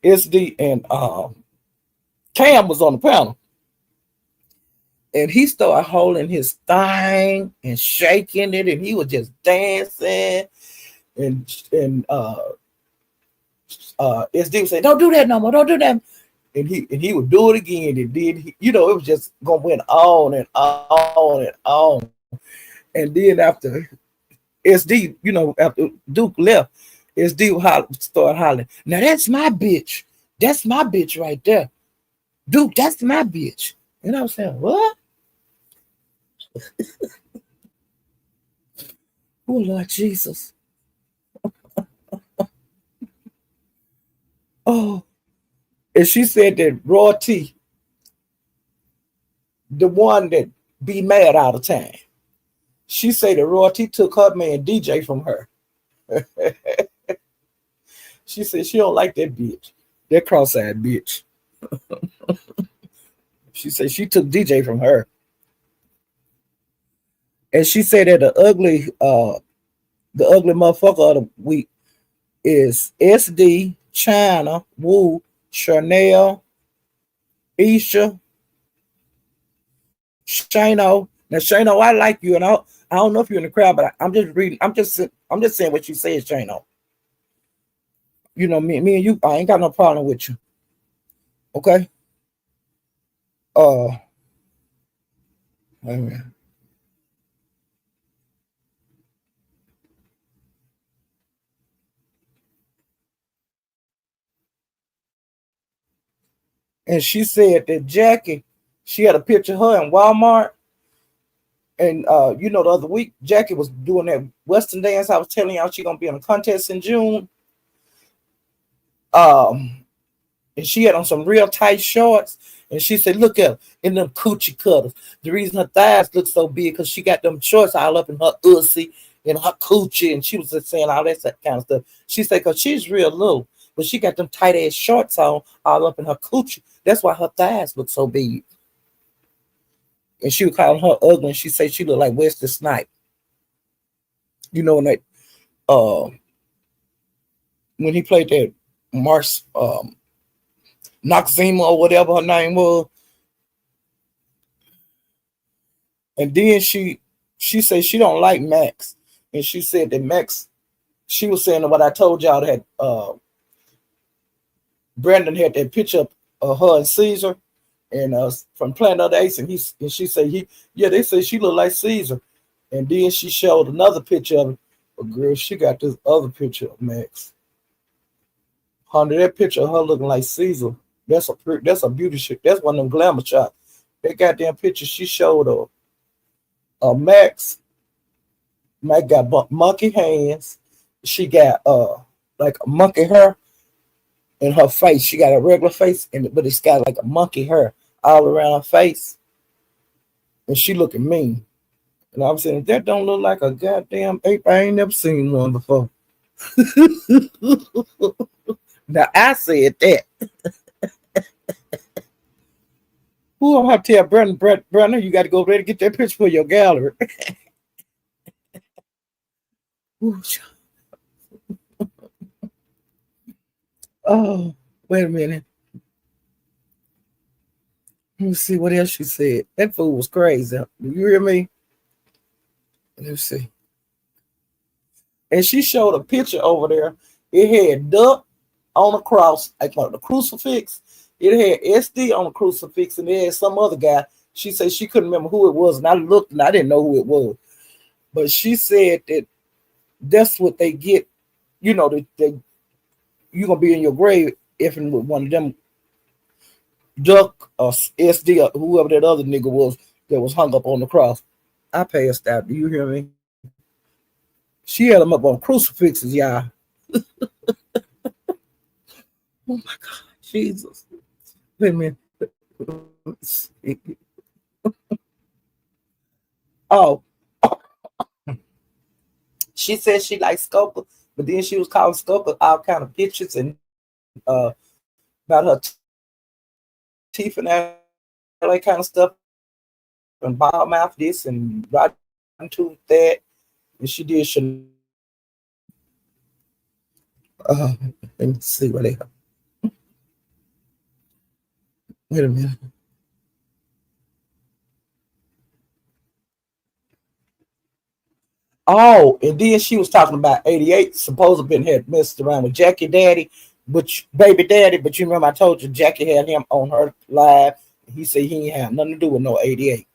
SD and Cam was on the panel. And he started holding his thing and shaking it. And he was just dancing. And SD was saying, "Don't do that no more. Don't do that." and he would do it again, and then it was just gonna went on and on and on. And then after SD, after Duke left, SD started hollering. Now that's my bitch. That's my bitch right there. Duke, that's my bitch. And I was saying, what? Oh Lord Jesus. Oh. And she said that Royalty, the one that be mad all the time. She said that Royalty took her man DJ from her. She said she don't like that bitch. That cross-eyed bitch. She said she took DJ from her. And she said that the ugly motherfucker of the week is SD, China, Wu, Chanel, Isha, Shano. Now Shano, I like you, and I don't know if you're in the crowd, but I'm just reading. I'm just saying what you said, Shano. Me and you, I ain't got no problem with you. Okay. Uh, and she said that Jackie, she had a picture of her in Walmart. And the other week, Jackie was doing that Western dance. I was telling y'all she gonna be in a contest in June. And she had on some real tight shorts. And she said, look at her in them coochie cutters. The reason her thighs look so big because she got them shorts all up in her ussy and her coochie. And she was just saying all that kind of stuff. She said, because she's real little, but she got them tight ass shorts on all up in her coochie. That's why her thighs look so big. And she was calling her ugly. And she said she looked like Wesley Snipes. When that when he played that Mars Noxzema or whatever her name was. And then she said she don't like Max. And she said that Max, she was saying what I told y'all that Brandon had that picture of her and Caesar and from Planet of the Apes, and she said they said she looked like Caesar. And then she showed another picture of it. But girl, she got this other picture of Max. Honey, that picture of her looking like Caesar. That's a beauty shit. That's one of them glamour shots. That goddamn picture she showed of Max. Mac got monkey hands. She got like a monkey hair in her face. She got a regular face, but it's got like a monkey hair all around her face. And she looking mean. And I'm saying that don't look like a goddamn ape. I ain't never seen one before. Now I said that. Who I'm have to tell Brandon, you got to go over there to get that picture for your gallery. Oh, wait a minute. Let me see what else she said. That fool was crazy. Do you hear me? Let me see. And she showed a picture over there. It had Duck on a cross, like on the crucifix. It had SD on the crucifix, and it had some other guy. She said she couldn't remember who it was, and I looked and I didn't know who it was. But she said that that's what they get. You're gonna be in your grave if and with one of them Duck or SD or whoever that other nigga was that was hung up on the cross. I passed out. Do you hear me? She had them up on crucifixes, y'all. Oh my God, Jesus. Wait a minute. Oh, she said she likes Stalker, but then she was calling Stalker all kind of bitches and about her teeth and that kind of stuff, and ball mouth this and rotten tooth that, and she did. Let me see what they have. Wait a minute. Oh, and then she was talking about 88. Supposedly had messed around with Jackie Daddy, But baby daddy, but you remember I told you Jackie had him on her live. He said he ain't had nothing to do with no 88.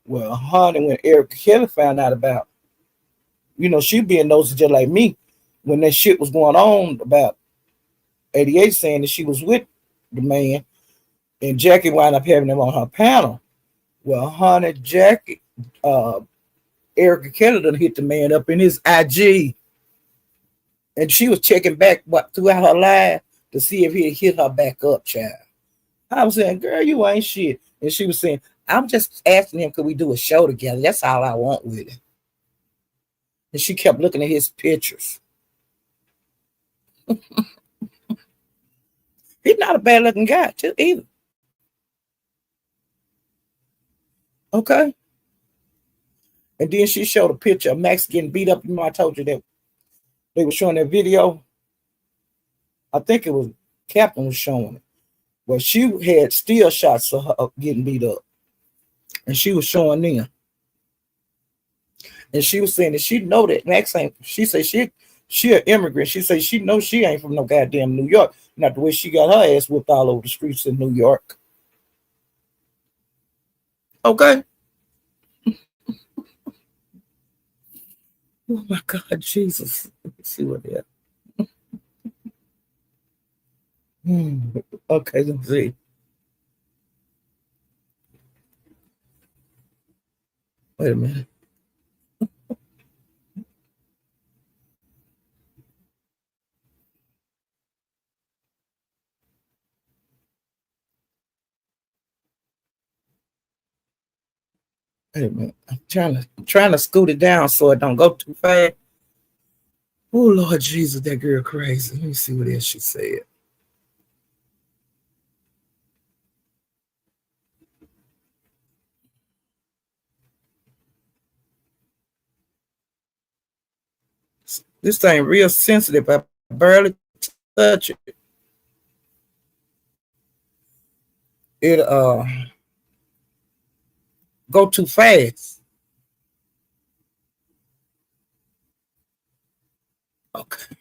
Well, honey, when Erica Kelly found out about, she being nosy just like me, when that shit was going on about 88 saying that she was with the man, and Jackie wound up having him on her panel. Well, honey, Jackie, uh, Erica Kelly done hit the man up in his IG, and she was checking back throughout her life to see if he had hit her back up, child. I was saying, girl, you ain't shit. And she was saying, I'm just asking him, could we do a show together? That's all I want with him. And she kept looking at his pictures. He's not a bad looking guy, too, either. Okay. And then she showed a picture of Max getting beat up. I told you that they were showing that video. I think it was Captain was showing it. Well, she had still shots of her getting beat up. And she was showing them. And she was saying that she know that Max ain't. She said she an immigrant. She said she knows she ain't from no goddamn New York. Not the way she got her ass whipped all over the streets in New York. Okay. Oh my God, Jesus. Let's see what they are. Okay, let's see. Wait a minute. Wait a minute. I'm trying to scoot it down so it don't go too fast. Oh Lord Jesus, that girl crazy. Let me see what else she said. This thing real sensitive. I barely touch it. It go too fast. Okay.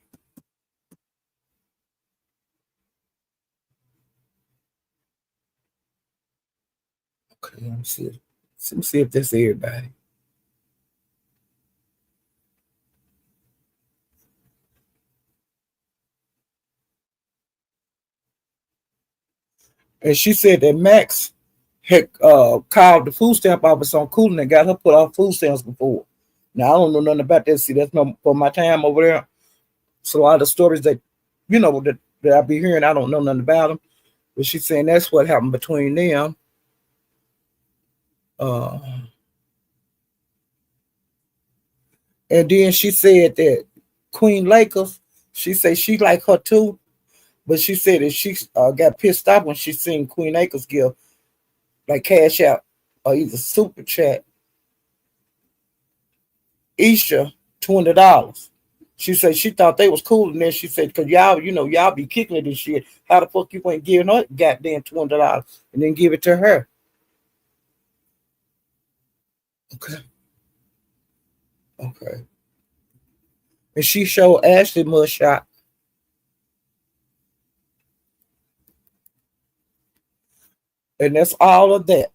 Okay, let me see. Let me see if that's everybody. And she said that Max had called the food stamp office on Cooling and got her put off food stamps before. Now I don't know nothing about that. See, that's no for my time over there. So a lot of the stories that that I be hearing, I don't know nothing about them. But she's saying that's what happened between them. Uh, and then she said that Queen Lakers, she said she like her too, but she said that she got pissed off when she seen Queen Lakers give like cash out or either super chat Isha $20. She said she thought they was cool, and then she said, "Cause y'all be kicking it and shit. How the fuck you ain't giving her goddamn $20 and then give it to her?" Okay, okay. And she showed Ashley mugshot, and that's all of that.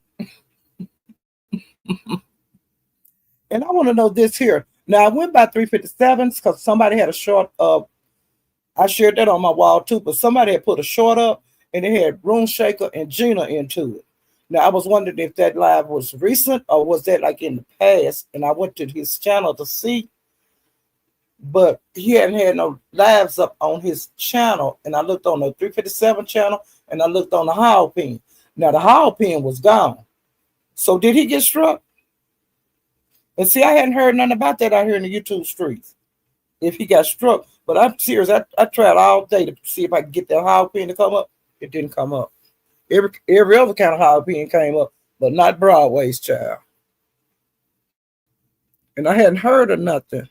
And I want to know this here. Now I went by 357s because somebody had a short. I shared that on my wall too, but somebody had put a short up, and it had Room Shaker and Gina into it. Now I was wondering if that live was recent or was that like in the past. And I went to his channel to see, but he hadn't had no lives up on his channel. And I looked on the 357 channel and I looked on the Hall Pin. Now the Hall Pin was gone. So did he get struck? And see, I hadn't heard nothing about that out here in the YouTube streets. If he got struck, but I'm serious. I tried all day to see if I could get that Hall Pin to come up. It didn't come up. Every other kind of Hall Pin came up, but not Broadway's child. And I hadn't heard of nothing.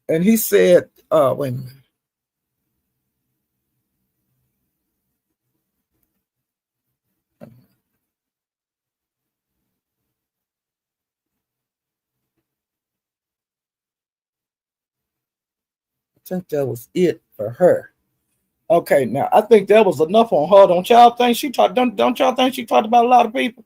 And he said, wait a minute. I think that was it for her. Okay, now I think that was enough on her. Don't y'all think she talked? Don't y'all think she talked about a lot of people?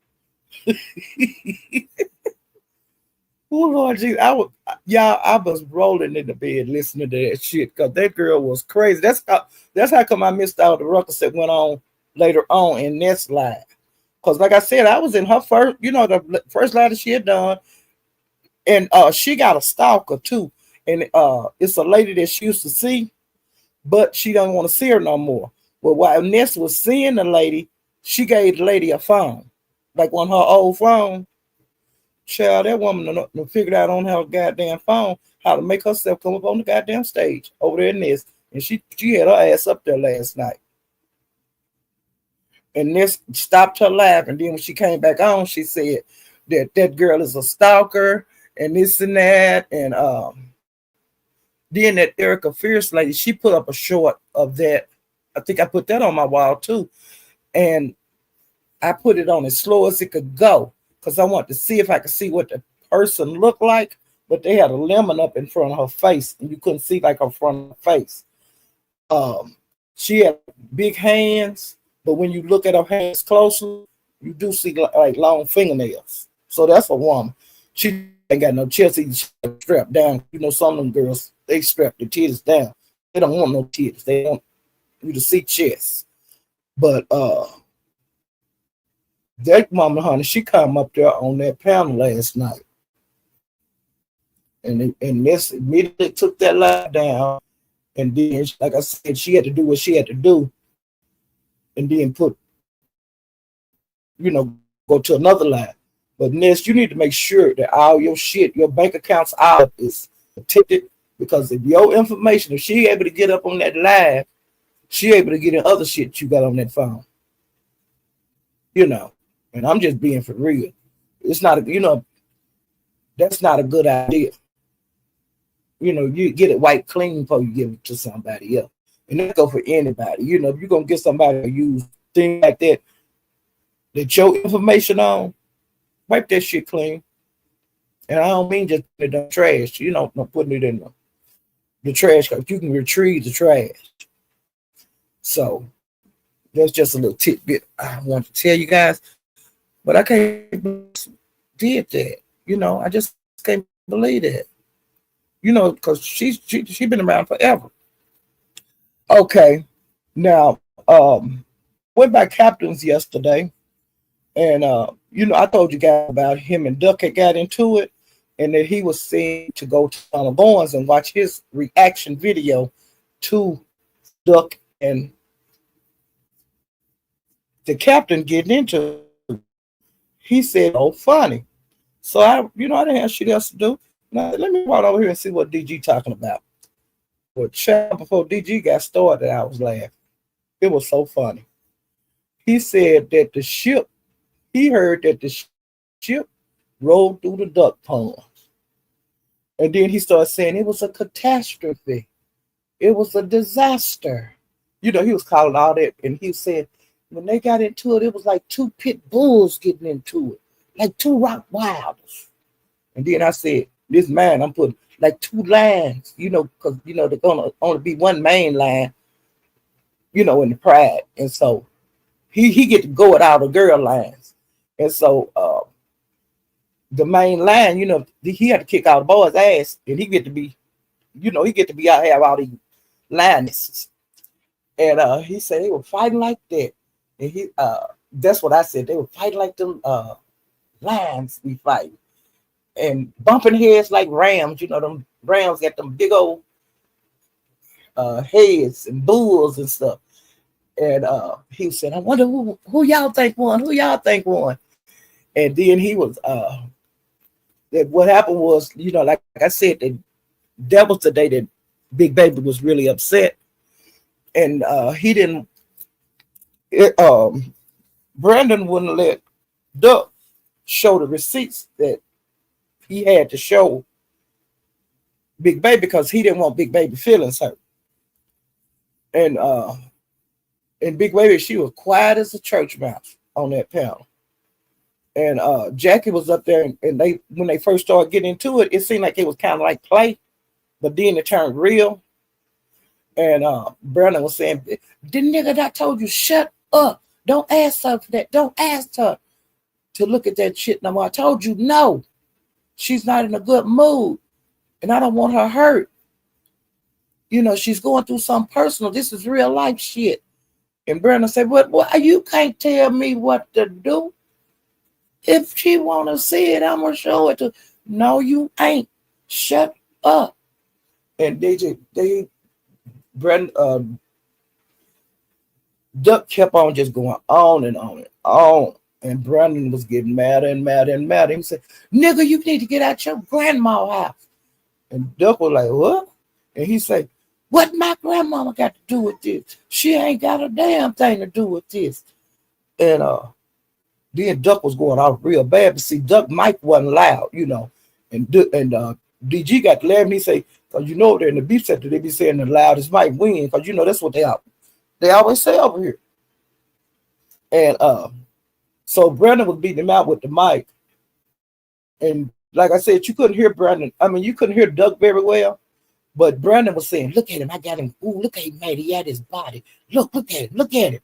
Oh Lord Jesus, I was rolling in the bed listening to that shit because that girl was crazy. That's how come I missed out the ruckus that went on later on in this live. Because like I said, I was in her first, the first live that she had done, and she got a stalker too, and it's a lady that she used to see, but she don't want to see her no more. Well, while Ness was seeing the lady, she gave the lady a phone, like one of her old phone. Child, that woman done figured out on her goddamn phone how to make herself come up on the goddamn stage over there in this. And she had her ass up there last night. And this stopped her laugh. And then when she came back on, she said that girl is a stalker and this and that. And then that Erica Fierce lady, she put up a short of that. I think I put that on my wall too. And I put it on as slow as it could go because I want to see if I could see what the person looked like. But they had a lemon up in front of her face, and you couldn't see like her front of her face. She had big hands, but when you look at her hands closely, you do see like long fingernails. So that's a woman. She ain't got no chest, she's strapped down. Some of them girls, they strap their titties down. They don't want no titties. They want you to see chest. But that mama, honey, she come up there on that panel last night. And this immediately took that lie down. And then, like I said, she had to do what she had to do. And then go to another line. But Ness, you need to make sure that all your shit, your bank accounts, all is protected. Because if your information, if she able to get up on that live, she able to get in other shit you got on that phone. And I'm just being for real. It's not that's not a good idea. You get it white clean before you give it to somebody else. And that go for anybody. If you're going to get somebody to use things like that your information on, wipe that shit clean. And I don't mean just put it in the trash. Not putting it in the trash because you can retrieve the trash. So that's just a little tidbit I want to tell you guys. But I can't did that. I just can't believe that. Because she been around forever. Okay. Now, went by captains yesterday. And, I told you guys about him and Duck had got into it. And that he was seen to go to Donald Barnes and watch his reaction video to Duck and the captain getting into it. He said, "Oh, funny." So I didn't have shit else to do. Now, let me walk over here and see what DG talking about. Well, chat before DG got started, I was laughing. It was so funny. He said that he heard that the ship rolled through the duck pond. And then he started saying it was a catastrophe. It was a disaster. He was calling all that. And he said when they got into it, it was like two pit bulls getting into it, like two rock wilders. And then I said, this man, I'm putting like two lines, because, they're going to only be one main line, in the pride. And so he get to go at all the girl lines. And so the main line, he had to kick out the boy's ass, and he get to be, he get to be out here, have all these lionesses. And he said they were fighting like that. And that's what I said. They were fighting like them lions we fight. And bumping heads like rams. Them rams got them big old heads and bulls and stuff. And he said, I wonder who y'all think won? Who y'all think won? And then he was, that what happened was, like I said, that was the day that Big Baby was really upset. And he didn't, Brandon wouldn't let Duck show the receipts that he had to show Big Baby because he didn't want Big Baby feelings hurt. And Big Baby, she was quiet as a church mouse on that panel. And Jackie was up there, and when they first started getting into it, it seemed like it was kind of like play, but then it turned real. And Brandon was saying, the nigga that told you, shut up. Don't ask her for that. Don't ask her to look at that shit no more. I told you no. She's not in a good mood. And I don't want her hurt. You know, she's going through something personal. This is real life shit. And Brandon said, well, you can't tell me what to do. If she want to see it, I'm going to show it to. No, you ain't. Shut up. And Brandon, Duck kept on just going on and on and on. And Brandon was getting madder and madder and madder. He said, nigga, you need to get out your grandma's house. And Duck was like, what? And he said, what my grandmama got to do with this? She ain't got a damn thing to do with this. And then Duck was going off real bad. But see, Duck mic wasn't loud, you know. And DG got to laugh. He say, because you know, they're in the beef sector, they be saying the loudest mic win. Because, you know, that's what they always say over here. And so Brandon was beating him out with the mic. And like I said, you couldn't hear Brandon. I mean, you couldn't hear Duck very well. But Brandon was saying, look at him. I got him. Ooh, look at him, mate. He had his body. Look at him. Look at him.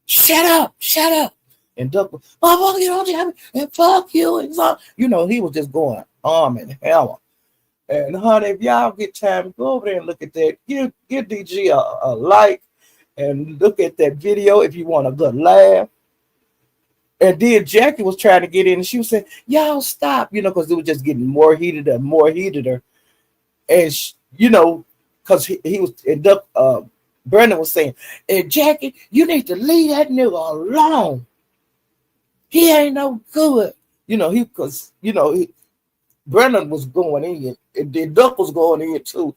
Shut up. Shut up. And Duck was, oh, fuck you, and fuck you. And so, you know, he was just going arm and hammer. And honey, if y'all get time, go over there and look at that. Give DG a like and look at that video if you want a good laugh. And then Jackie was trying to get in and she was saying, y'all stop, you know, because it was just getting more heated and more heated. And, you know, because he was, and Duck, Brandon was saying, and Jackie, you need to leave that nigga alone. He ain't no good. You know, because, you know, Brandon was going in, and then Duck was going in too.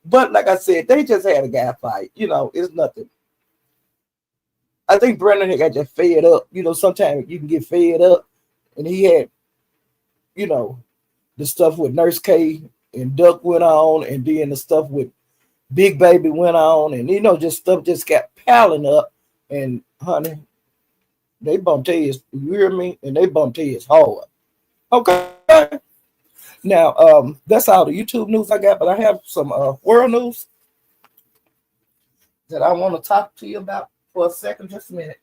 But like I said, they just had a guy fight. You know, it's nothing. I think Brandon had got just fed up. You know, sometimes you can get fed up. And he had, you know, the stuff with Nurse K and Duck went on, and then the stuff with Big Baby went on, and, you know, just stuff just got piling up. And, honey, they bumped his, you hear me? And they bumped his hard. Okay. Now, that's all the YouTube news I got, but I have some world news that I want to talk to you about for a second, just a minute.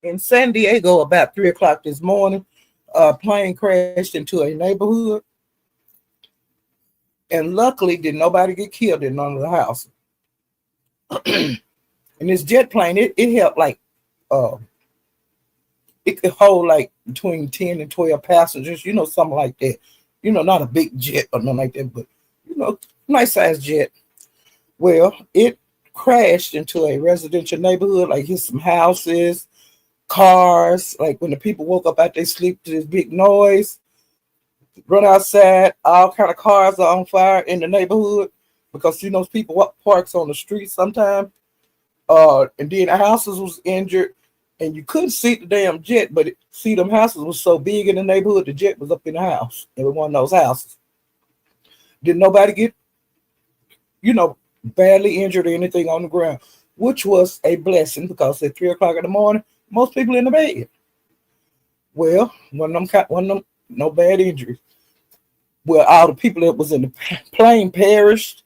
In San Diego, about 3 o'clock this morning, a plane crashed into a neighborhood. And luckily, did nobody get killed in none of the houses. And this jet plane, it helped like, it could hold like between 10 and 12 passengers, you know, something like that. You know, not a big jet or nothing like that, but, you know, nice size jet. Well, it crashed into a residential neighborhood, like hit some houses, cars, like when the people woke up out their sleep to this big noise, run outside, all kind of cars are on fire in the neighborhood because, you know, people parks on the street sometimes. And then the houses was injured, and you couldn't see the damn jet, but see them houses was so big in the neighborhood, the jet was up in the house, in one of those houses. Didn't nobody get, you know, badly injured or anything on the ground, which was a blessing because at 3 o'clock in the morning, most people in the bed. Well, one of them, no bad injuries. Well, all the people that was in the plane perished.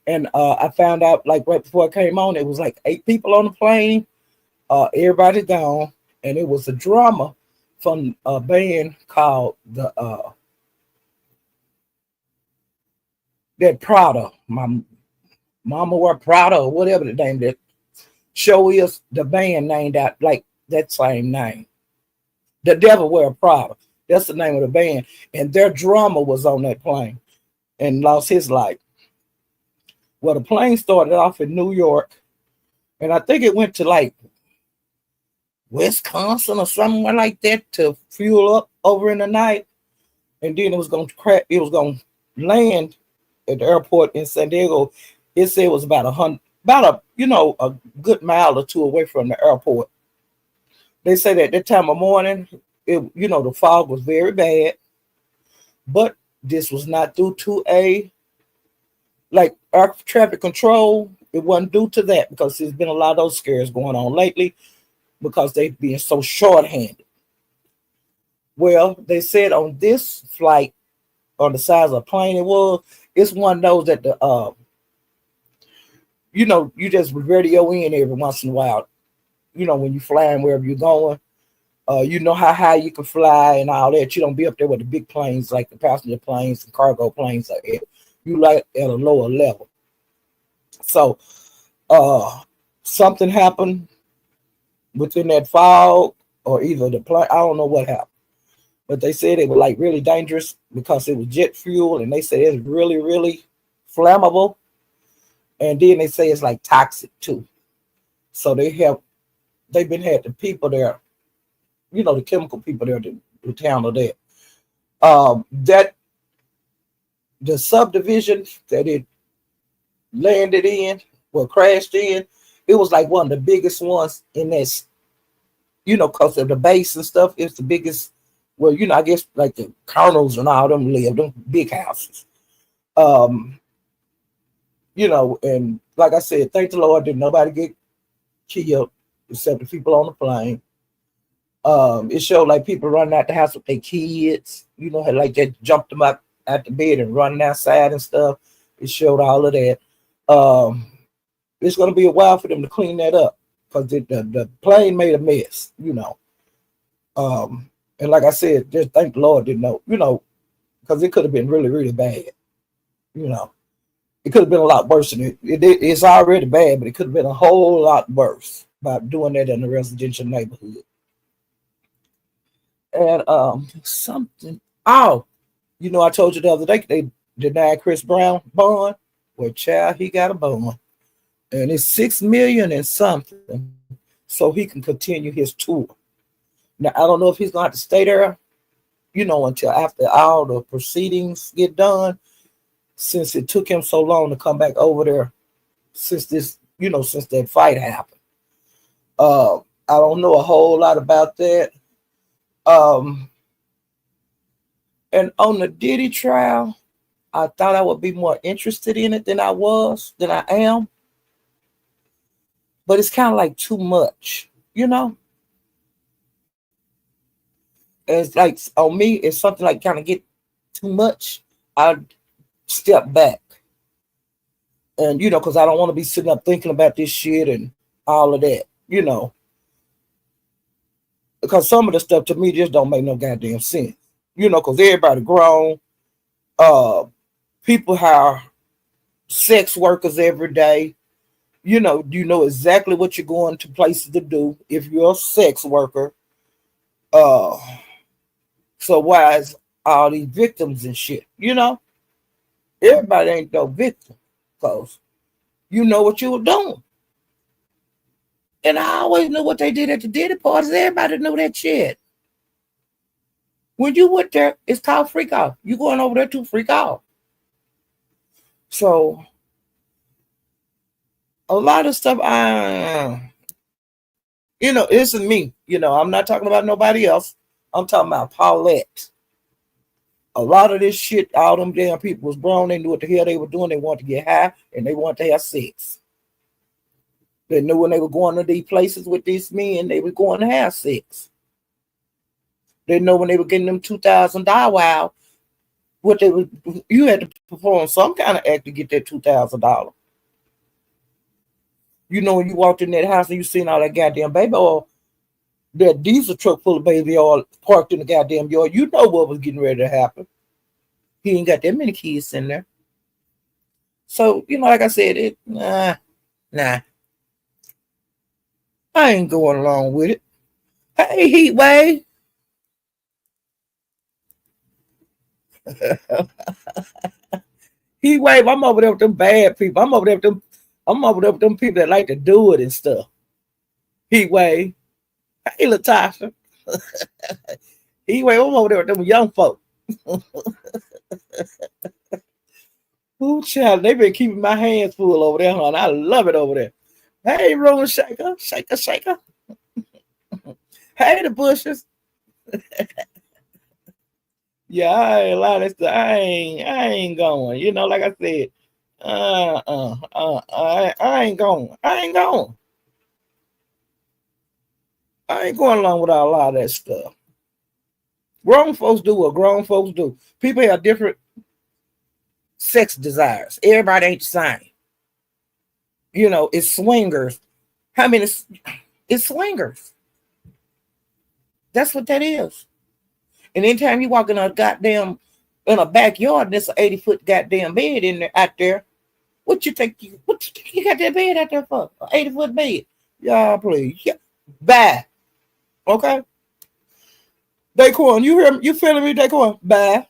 And I found out, like, right before I came on, it was like 8 people on the plane. Everybody gone. And it was a drummer from a band called that Prada. My Mama Wear Prada or whatever the name that show is, the band named out like that same name. The Devil Wear Prada. That's the name of the band. And their drummer was on that plane and lost his life. Well, the plane started off in New York, and I think it went to like Wisconsin or somewhere like that to fuel up over in the night. And then it was going to crash. It was going to land at the airport in San Diego. It said it was about a good mile or two away from the airport. They said at that time of morning, the fog was very bad, but this was not due to a Like our traffic control, it wasn't due to that because there's been a lot of those scares going on lately because they've been so short-handed. Well, they said on this flight, on the size of a plane it was, it's one of those that the you just radio in every once in a while. When you flying wherever you're going, you know how high you can fly and all that. You don't be up there with the big planes like the passenger planes and cargo planes like that. You like at a lower level. So something happened within that fog, or either the plane, I don't know what happened. But they said it was like really dangerous because it was jet fuel, and they said it's really, really flammable. And then they say it's like toxic too. So they've been had the people there, the chemical people there to handle that. That the subdivision that it landed in, well, crashed in, it was like one of the biggest ones in this, because of the base and stuff. It's the biggest. Well, I guess like the colonels and all them live, them big houses. And like I said, thank the Lord, did nobody get killed except the people on the plane. It showed like people running out the house with their kids, had like that jumped them up out the bed and running outside and stuff. It showed all of that. It's going to be a while for them to clean that up because the plane made a mess, and like I said, just thank the Lord didn't know, because it could have been really, really bad. It could have been a lot worse than it. It's already bad, but it could have been a whole lot worse by doing that in a residential neighborhood. And something. Oh, I told you the other day they denied Chris Brown bond. Well, child, he got a bond, and it's $6 million and something, so he can continue his tour. Now I don't know if he's going to have to stay there, until after all the proceedings get done, since it took him so long to come back over there since since that fight happened. I don't know a whole lot about that. And on the Diddy trial, I thought I would be more interested in it than I am. But it's kind of like too much, It's like on me, it's something like kind of get too much. I step back, and because I don't want to be sitting up thinking about this shit and all of that, because some of the stuff to me just don't make no goddamn sense, because everybody grown. People hire sex workers every day. You know exactly what you're going to places to do if you're a sex worker. So why is all these victims and shit? Everybody ain't no victim because you know what you were doing. And I always knew what they did at the Diddy parties. Everybody knew that shit. When you went there, it's called freak off. You going over there to freak off. So a lot of stuff, it isn't me. I'm not talking about nobody else. I'm talking about Paulette. A lot of this shit, all them damn people was grown. They knew what the hell they were doing. They wanted to get high and they wanted to have sex. They knew when they were going to these places with these men, they were going to have sex. They know when they were getting them $2,000 wow, you had to perform some kind of act to get that $2,000. When you walked in that house and you seen all that goddamn baby oil, that diesel truck full of baby oil parked in the goddamn yard, you know what was getting ready to happen. He ain't got that many kids in there. So, like I said, nah. I ain't going along with it. Hey, Heat Wave. Heat Wave, I'm over there with them bad people. I'm over there with them people that like to do it and stuff. Heat Wave. Hey, Latasha. Heat Wave, I'm over there with them young folk. Ooh, child, they been keeping my hands full over there, hon. I love it over there. Hey, Roman Shaker. Hey, the Bushes. Yeah, I ain't a lot of stuff. I ain't going. Like I said, I ain't going. I ain't going along with a lot of that stuff. Grown folks do what grown folks do. People have different sex desires. Everybody ain't the same. It's swingers. I mean, it's swingers. That's what that is. And anytime you walk in a backyard, there's an 80-foot goddamn bed out there. What you think you got that bed out there for? An 80-foot bed. Y'all please. Yeah. Bye. Okay. Daquan, you hear me? You feeling me, Daquan? Bye.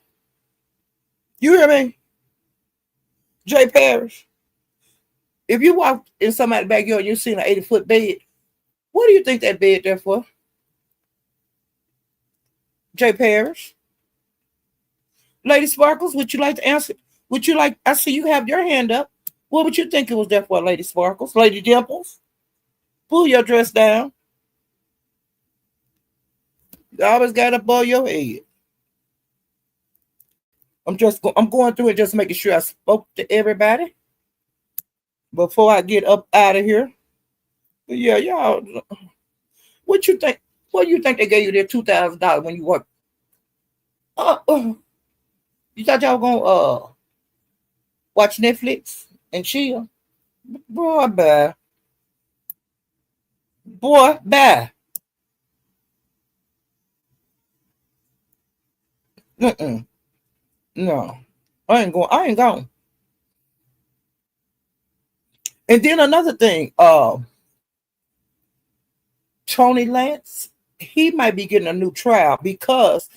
You hear me? Jay Parrish. If you walk in somebody's backyard, you see an 80-foot bed. What do you think that bed there for? Jay Parrish. Lady Sparkles, would you like to answer? Would you like? I see you have your hand up. What would you think it was there for, Lady Sparkles? Lady Dimples? Pull your dress down. You always got above your head. I'm going through it, just making sure I spoke to everybody before I get up out of here. But yeah, y'all. What you think? What do you think they gave you their $2,000 when you work? You thought y'all gonna watch Netflix and chill? Boy, bye. Boy, bye. No, I ain't going. And then another thing, Tony Lance, he might be getting a new trial because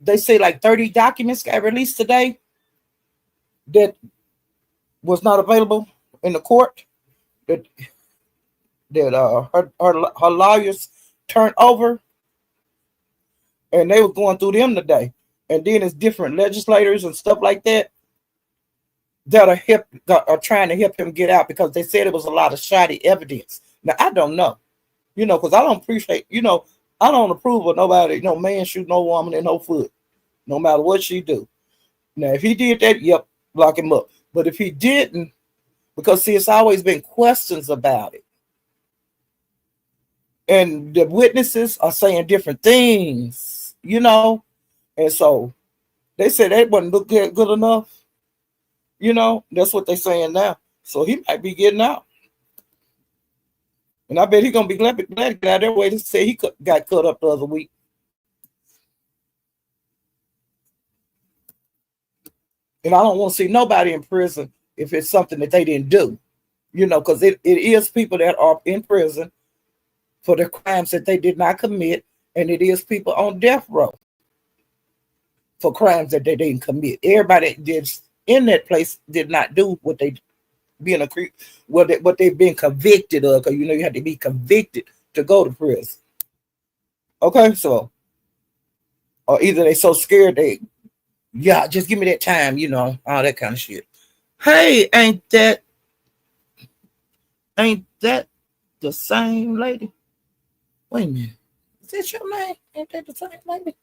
they say like 30 documents got released today that was not available in the court. That her lawyers turned over, and they were going through them today. And then it's different legislators and stuff like that are trying to help him get out because they said it was a lot of shoddy evidence. Now I don't know, because I don't appreciate, I don't approve of nobody, man shoot no woman in no foot, no matter what she do. Now if he did that, yep, lock him up. But if he didn't, because see, it's always been questions about it. And the witnesses are saying different things, and so they said they wasn't look good enough. That's what they're saying now. So he might be getting out. And I bet he's going to be glad to get out there way to say he got cut up the other week. And I don't want to see nobody in prison if it's something that they didn't do, because it is people that are in prison for the crimes that they did not commit. And it is people on death row for crimes that they didn't commit. Everybody did in that place did not do what they what they've been convicted of, because you have to be convicted to go to prison. Okay, so or either they so scared just give me that time, all that kind of shit. Hey, ain't that the same lady? Wait a minute. Is that your name? Ain't that the same lady?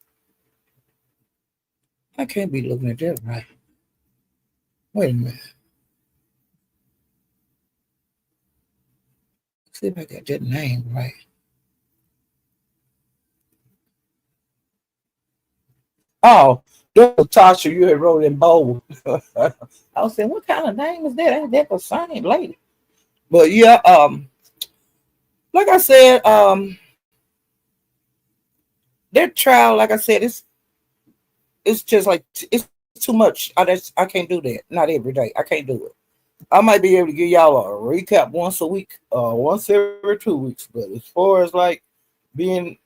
I can't be looking at that right. Wait a minute. See if I got that name right. Oh, that was Tasha. You had wrote in bold. I was saying, what kind of name is that? Ain't that the same lady? But yeah, like I said, their trial, like I said, it's just like it's too much. I can't do that. Not every day. I can't do it. I might be able to give y'all a recap once a week, once every 2 weeks. But as far as like being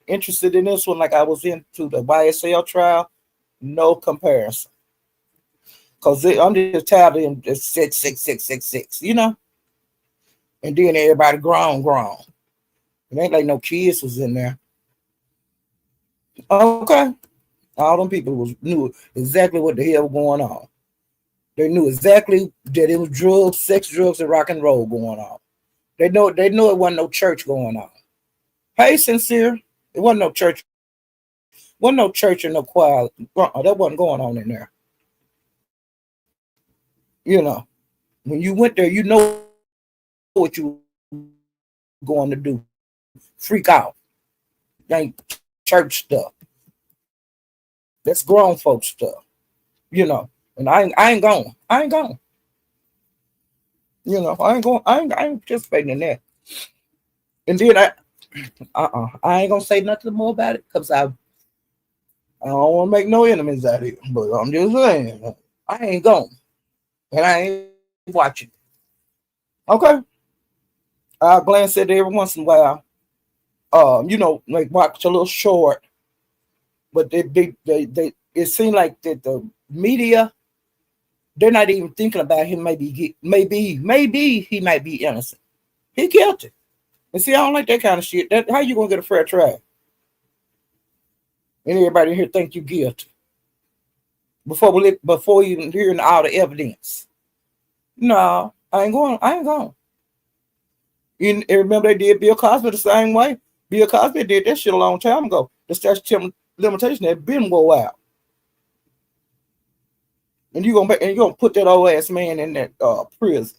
interested in this one, like I was into the YSL trial, no comparison. Because I'm just tired of them just 6, and then everybody grown. It ain't like no kids was in there. Okay. All them people knew exactly what the hell was going on. They knew exactly that it was drugs, sex, drugs, and rock and roll going on. They know it wasn't no church going on. Hey, Sincere, it wasn't no church. Wasn't no church and no choir. That wasn't going on in there. You know, when you went there, you know what you were going to do. Freak out. Ain't church stuff. That's grown folks stuff. And I ain't going. I ain't going. I ain't going. I ain't participating in that. And then I ain't gonna say nothing more about it because I don't want to make no enemies out here. But I'm just saying, I ain't going, and I ain't watching. Okay, I glance at it every once in a while. Like watch a little short, but they it seemed like that the media, they're not even thinking about him. Maybe he might be innocent. He guilty. And see, I don't like that kind of shit. That how you gonna get a fair trial? And everybody here think you guilty before even hearing all the evidence. No, I ain't going. I ain't going. You remember they did Bill Cosby the same way. Bill Cosby did that shit a long time ago. The statute of limitation had been wore out, and you gonna put that old ass man in that prison.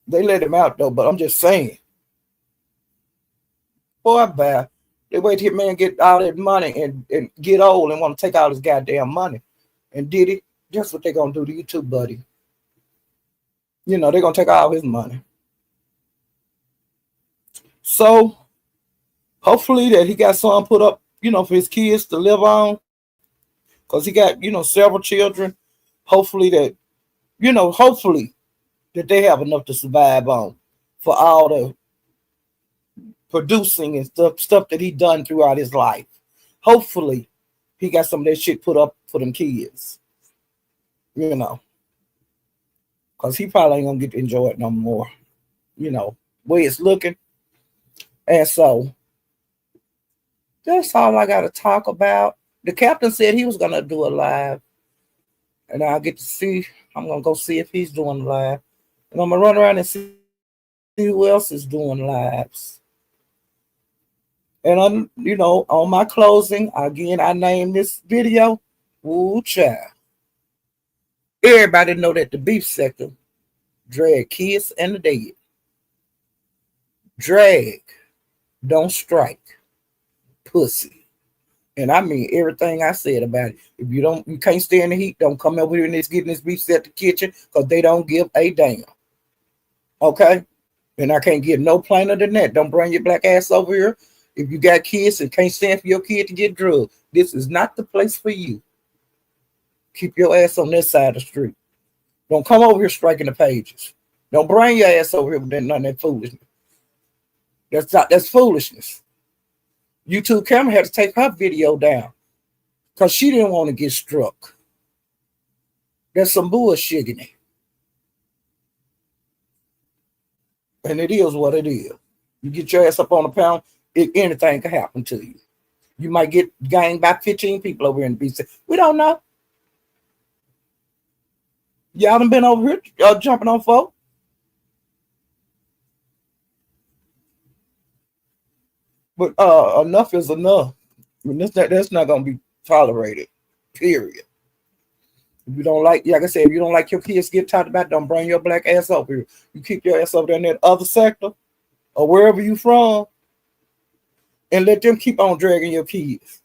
They let him out though, but I'm just saying, boy, bad. They wait till man get all that money and get old and want to take all his goddamn money, and did it. That's what they gonna do to you too, buddy. They're gonna take all his money. So hopefully that he got something put up, for his kids to live on, because he got, several children. Hopefully hopefully that they have enough to survive on for all the producing and stuff that he done throughout his life. Hopefully he got some of that shit put up for them kids, because he probably ain't gonna get to enjoy it no more, way it's looking. And so that's all I got to talk about. The captain said he was going to do a live, and I'll get to see. I'm going to go see if he's doing live. And I'm going to run around and see who else is doing lives. And, on my closing, again, I named this video, Woo Child. Everybody know that the beef sector drag kids and the dead. Drag, don't strike, pussy. And I mean everything I said about it. If you can't stand the heat, don't come over here and getting this beef set the kitchen, because they don't give a damn. Okay? And I can't get no plainer than that. Don't bring your black ass over here. If you got kids and can't stand for your kid to get drugged, this is not the place for you. Keep your ass on this side of the street. Don't come over here striking the pages. Don't bring your ass over here with none of that foolishness. That's foolishness. YouTube camera had to take her video down because she didn't want to get struck. There's some bullshit in it. And it is what it is. You get your ass up on the pound, anything can happen to you. You might get ganged by 15 people over here in the BC. We don't know. Y'all done been over here jumping on folk. But enough is enough. I mean, that's not going to be tolerated, period. If you don't like I said, if you don't like your kids get talked about, don't bring your black ass over here. You keep your ass over there in that other sector or wherever you from, and let them keep on dragging your kids.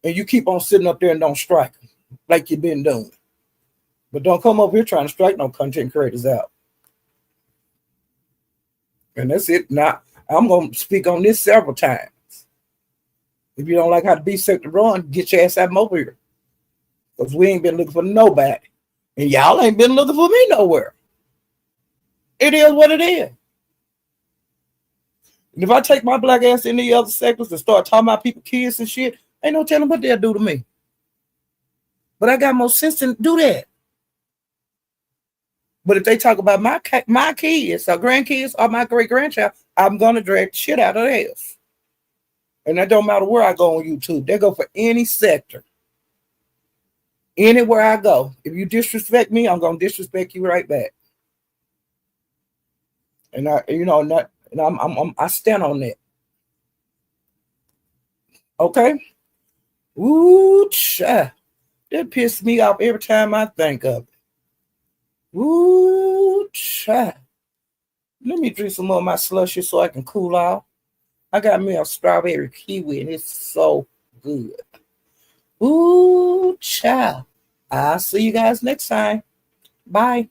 And you keep on sitting up there and don't strike them like you've been doing. But don't come over here trying to strike no content creators out. And that's it. Now, I'm going to speak on this several times. If you don't like how the beef sector run, get your ass out of over here. Because we ain't been looking for nobody. And y'all ain't been looking for me nowhere. It is what it is. And if I take my black ass in the other sectors and start talking about people, kids and shit, ain't no telling what they'll do to me. But I got more sense to do that. But if they talk about my kids or grandkids or my great-grandchild, I'm going to drag the shit out of theirs. And that don't matter where I go on YouTube. They go for any sector. Anywhere I go. If you disrespect me, I'm going to disrespect you right back. And I stand on that. Okay? Ooh, child. That pisses me off every time I think of it. Ooh, child. Let me drink some more of my slushy so I can cool off. I got me a strawberry kiwi and it's so good. Ooh, child. I'll see you guys next time. Bye.